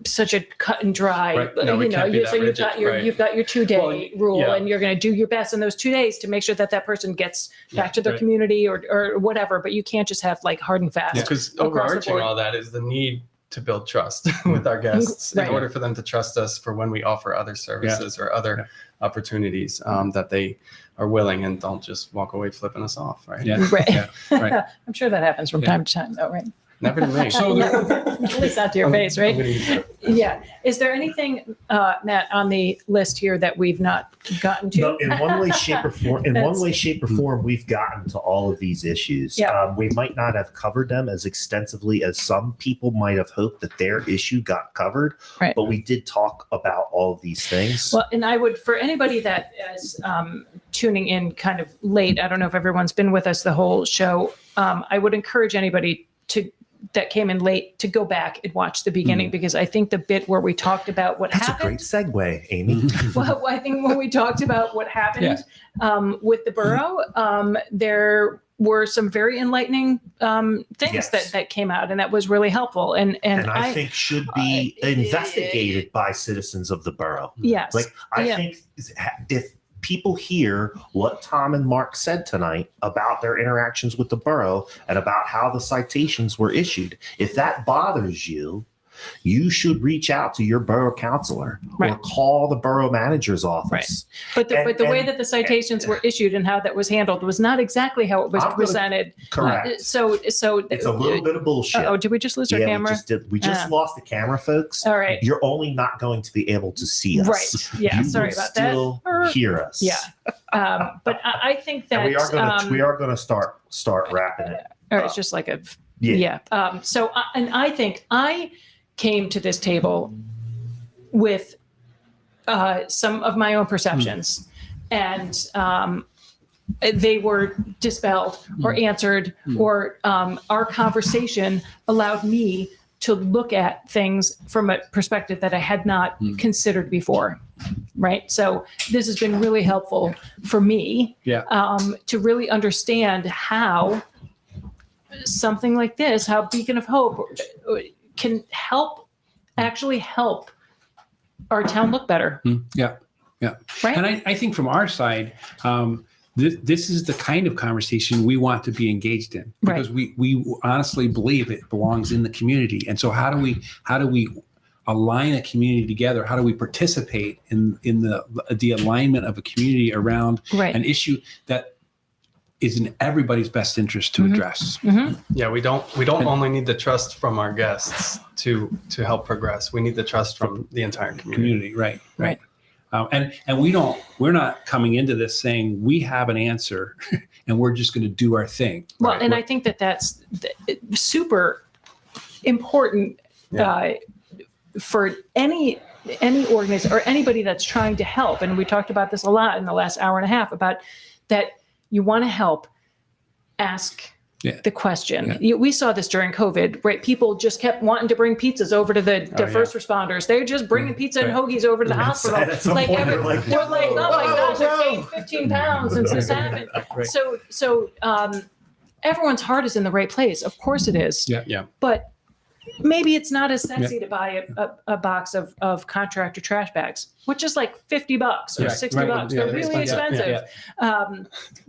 such a cut and dry, No, we can't be so that rigid, you've got your 2-day rule, and you're going to do your best in those 2 days to make sure that person gets back to their community or whatever. But you can't just have like hard and fast. Because overarching all that is the need to build trust with our guests in order for them to trust us for when we offer other services or other opportunities, that they are willing and don't just walk away flipping us off. Right. Yeah. Right. Yeah. Right. I'm sure that happens from time to time though, right? Never to me. So at least not to your face, right? Yeah. Is there anything, Matt, on the list here that we've not gotten to? No, in one way, shape, or form, we've gotten to all of these issues. Yeah. We might not have covered them as extensively as some people might have hoped that their issue got covered, but we did talk about all of these things. Well, and I would, for anybody that is tuning in kind of late, I don't know if everyone's been with us the whole show, I would encourage anybody that came in late to go back and watch the beginning, because I think the bit where we talked about what happened. That's a great segue, Amy. Well, I think when we talked about what happened with the borough, there were some very enlightening things that came out, and that was really helpful. And I think should be investigated by citizens of the borough. Yes. Like I think if people hear what Tom and Mark said tonight about their interactions with the borough and about how the citations were issued, if that bothers you, you should reach out to your borough counselor or Right. call the borough manager's office. But the way And- that the citations were issued and how that was handled was not exactly how it was I'm gonna- presented. Correct. So It's a little bit of bullshit. Oh, did we just lose our camera? We just lost the camera, folks. All right. You're only not going to be able to see us. Right. Yeah. You Sorry will about still that. hear us. Yeah. But I think that And we are gonna start wrapping it. or it's just like a Yeah. So I think I came to this table with some of my own perceptions, and they were dispelled or answered, or our conversation allowed me to look at things from a perspective that I had not considered before. Right. So this has been really helpful for me to really understand how something like this, how Beacon of Hope can actually help our town look better. Yeah. Right. And I think from our side, this is the kind of conversation we want to be engaged in, because we honestly believe it belongs in the community. And so how do we align a community together? How do we participate in the alignment of a community around an issue that is in everybody's best interest to address? Yeah, we don't only need the trust from our guests to help progress. We need the trust from the entire community. Right. And we're not coming into this saying we have an answer and we're just going to do our thing. Well, and I think that's super important for any organization or anybody that's trying to help. And we talked about this a lot in the last hour and a half about that. You want to help, ask the question. We saw this during COVID, right? People just kept wanting to bring pizzas over to the first responders. They're just bringing pizza and hoagies over to the hospital. Like, we're like, oh my gosh, I've gained 15 pounds since this happened. So everyone's heart is in the right place. Of course it is. Yeah. But maybe it's not as sexy to buy a box of contractor trash bags, which is like $50 or $60. They're really expensive.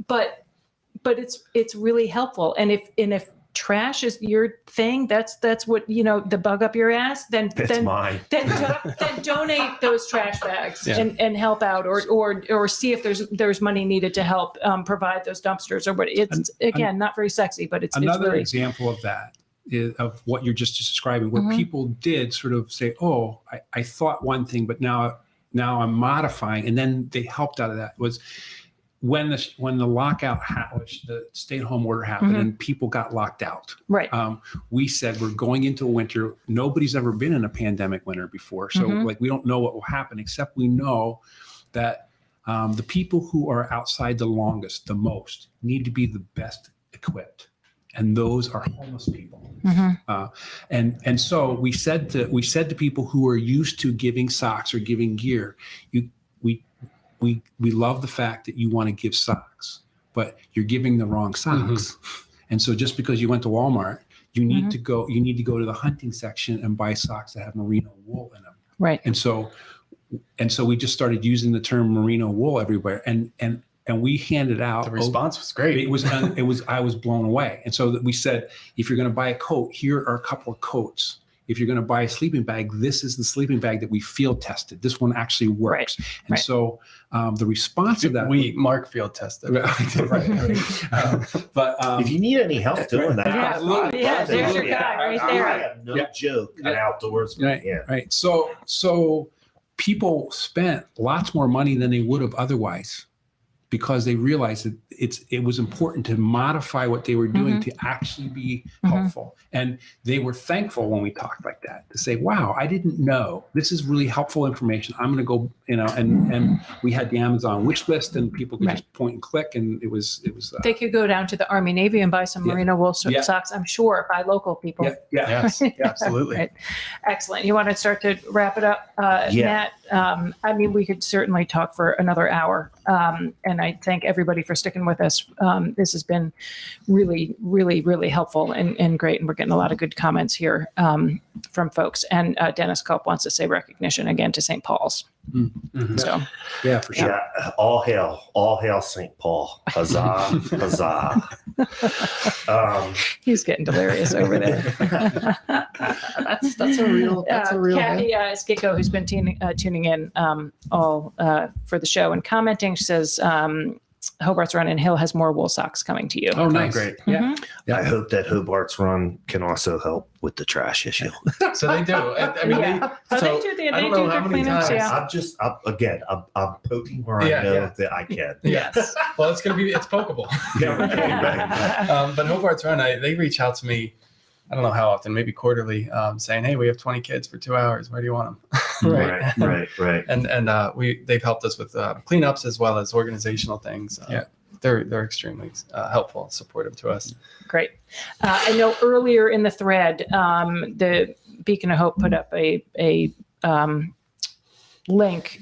But it's really helpful. And if trash is your thing, that's what, the bug up your ass, then mine. then donate those trash bags and help out, or see if there's money needed to help provide those dumpsters or what. It's again not very sexy, but it's another really, example of that. Of what you're just describing, where people did sort of say, "Oh, I thought one thing, but now I'm modifying," and then they helped out of that. Was when the lockout, the stay-at-home order happened, and people got locked out. Right. We said we're going into a winter. Nobody's ever been in a pandemic winter before, so we don't know what will happen, except we know that the people who are outside the longest, the most, need to be the best equipped. And those are homeless people. And so we said to people who are used to giving socks or giving gear, we love the fact that you want to give socks, but you're giving the wrong socks. And so just because you went to Walmart, you need to go to the hunting section and buy socks that have merino wool in them. Right. And so we just started using the term merino wool everywhere. And we handed out. The response was great. I was blown away. And so we said, if you're going to buy a coat, here are a couple of coats. If you're going to buy a sleeping bag, this is the sleeping bag that we field tested. This one actually works. And so the response to that. Mark field tested. But if you need any help doing that, there's your guy right there. I have no joke an outdoorsman. Right. So people spent lots more money than they would have otherwise, because they realized that it was important to modify what they were doing to actually be helpful. And they were thankful when we talked like that, to say, wow, I didn't know. This is really helpful information. I'm going to go, and we had the Amazon wish list, and people could just point and click, and it was. They could go down to the Army Navy and buy some merino wool socks, I'm sure, by local people. Yes, absolutely. Right. Excellent. You want to start to wrap it up, Nat? We could certainly talk for another hour. And I thank everybody for sticking with us. This has been really, really, really helpful and great. And we're getting a lot of good comments here from folks. And Dennis Culp wants to say recognition again to St. Paul's. Mhm. So Yeah, for sure. Yeah, all hail St. Paul. Huzzah, huzzah. he's getting delirious over there. That's a real Kathy Skiko, who's been tuning in all for the show and commenting, she says Hobart's Run and Hill has more wool socks coming to you. Oh, nice. Great. Yeah. Yeah. I hope that Hobart's Run can also help with the trash issue. So they do. I mean, Yeah. they, so They do I don't know their how many cleanups, times. yeah. I'm poking where I know that I can. Yes. Well, it's pokeable. Yeah, right. But Hobart's Run, they reach out to me. I don't know how often, maybe quarterly, saying, "Hey, we have 20 kids for 2 hours. Where do you want them?" Right. And they've helped us with cleanups as well as organizational things. They're extremely helpful, supportive to us. Great. I know earlier in the thread, the Beacon of Hope put up a link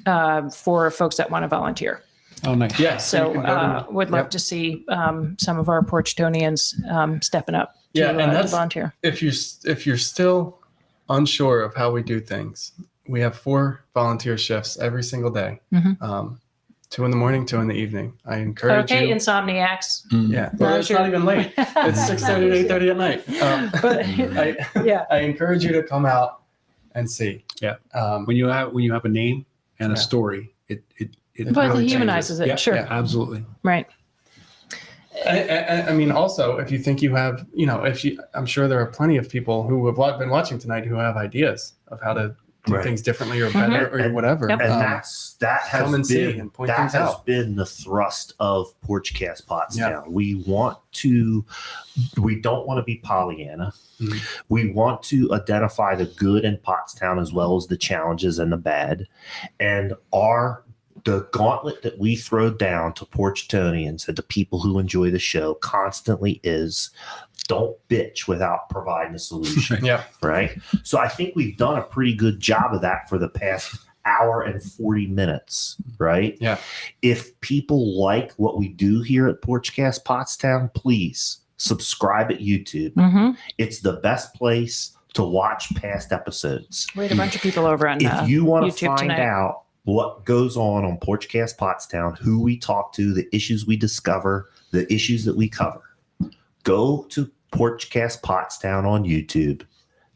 for folks that want to volunteer. Oh, nice. Yeah. So would love to see some of our Porchtonians stepping up to volunteer. If you're still unsure of how we do things, we have 4 volunteer shifts every single day. 2 in the morning, 2 in the evening. I encourage you. Insomniacs. Yeah. Well, it's not even late. It's 6:30 to 8:30 at night. I encourage you to come out and see. Yeah. When you have a name and a story, it But really it humanizes changes. it. Sure. Yeah, absolutely. Right. I mean, also, if you think you have, I'm sure there are plenty of people who have been watching tonight who have ideas of how to do things differently or better or whatever. Yep. And that come and see and point things has out. been the thrust of Porchcast Pottstown. We don't want to be Pollyanna. Mm-hmm. We want to identify the good in Pottstown as well as the challenges and the bad. And the gauntlet that we throw down to Porchtonians and to people who enjoy the show constantly is don't bitch without providing a solution. Yeah. Right. So I think we've done a pretty good job of that for the past hour and 40 minutes. Right. Yeah. If people like what we do here at Porchcast Pottstown, please subscribe at YouTube. It's the best place to watch past episodes. We had a bunch of people over on If you want to YouTube find tonight. out what goes on Porchcast Pottstown, who we talk to, the issues we discover, the issues that we cover, go to Porchcast Pottstown on YouTube,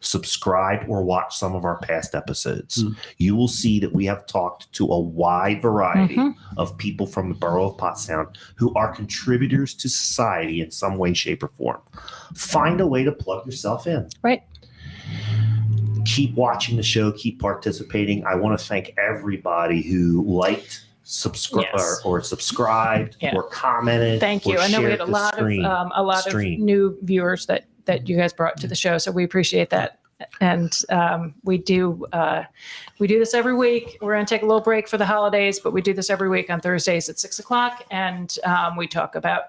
subscribe or watch some of our past episodes. You will see that we have talked to a wide variety of people from the borough of Pottstown who are contributors to society in some way, shape, or form. Find a way to plug yourself in. Right. Keep watching the show, keep participating. I want to thank everybody who liked, subscribed or commented. Thank you. or I know we shared had a the lot of new viewers that you guys brought to the show, so we appreciate that. And we do this every week. We're going to take a little break for the holidays, but we do this every week on Thursdays at 6:00, and we talk about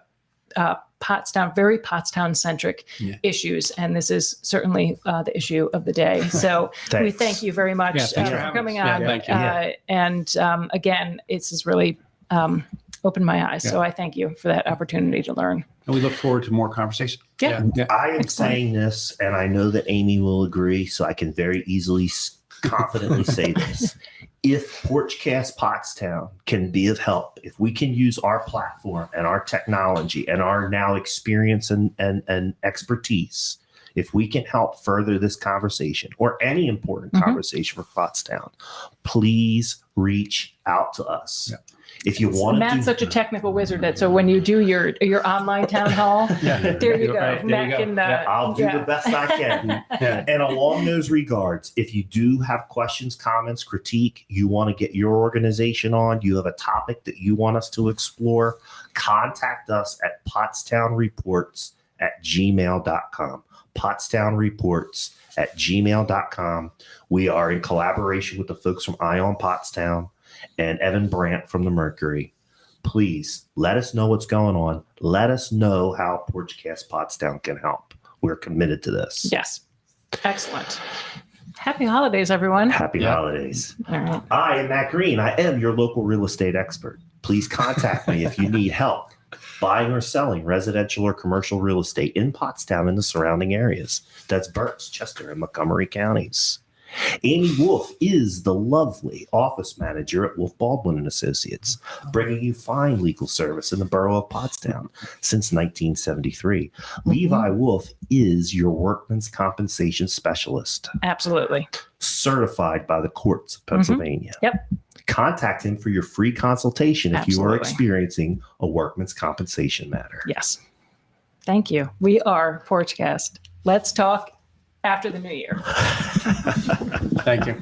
Pottstown, very Pottstown-centric issues, and this is certainly the issue of the day. So we thank you very much for coming on. Thank you. And again, it's just really opened my eyes. So I thank you for that opportunity to learn. And we look forward to more conversation. Yeah. I am saying this, and I know that Amy will agree, so I can very easily, confidently say this. If Porchcast Pottstown can be of help, if we can use our platform and our technology and our now experience and expertise, if we can help further this conversation or any important conversation for Pottstown, please reach out to us. Yeah. If you want to Matt's such a technical wizard that so when you do your online town hall, there you go. Right, there Matt you go. can, I'll do the best I can. And along those regards, if you do have questions, comments, critique, you want to get your organization on, you have a topic that you want us to explore, contact us at pottstownreports@gmail.com. pottstownreports@gmail.com. We are in collaboration with the folks from Ion Pottstown and Evan Brandt from the Mercury. Please let us know what's going on. Let us know how Porchcast Pottstown can help. We're committed to this. Yes. Excellent. Happy holidays, everyone. Happy holidays. All right. I am Matt Green. I am your local real estate expert. Please contact me if you need help buying or selling residential or commercial real estate in Pottstown and the surrounding areas. That's Berks, Chester, and Montgomery counties. Amy Wolf is the lovely office manager at Wolf Baldwin and Associates, bringing you fine legal service in the borough of Pottstown since 1973. Levi Wolf is your workman's compensation specialist, Absolutely. certified by the courts of Pennsylvania. Yep. Contact him for your free consultation if you are Absolutely. experiencing a workman's compensation matter. Yes. Thank you. We are Porchcast. Let's talk after the new year. Thank you.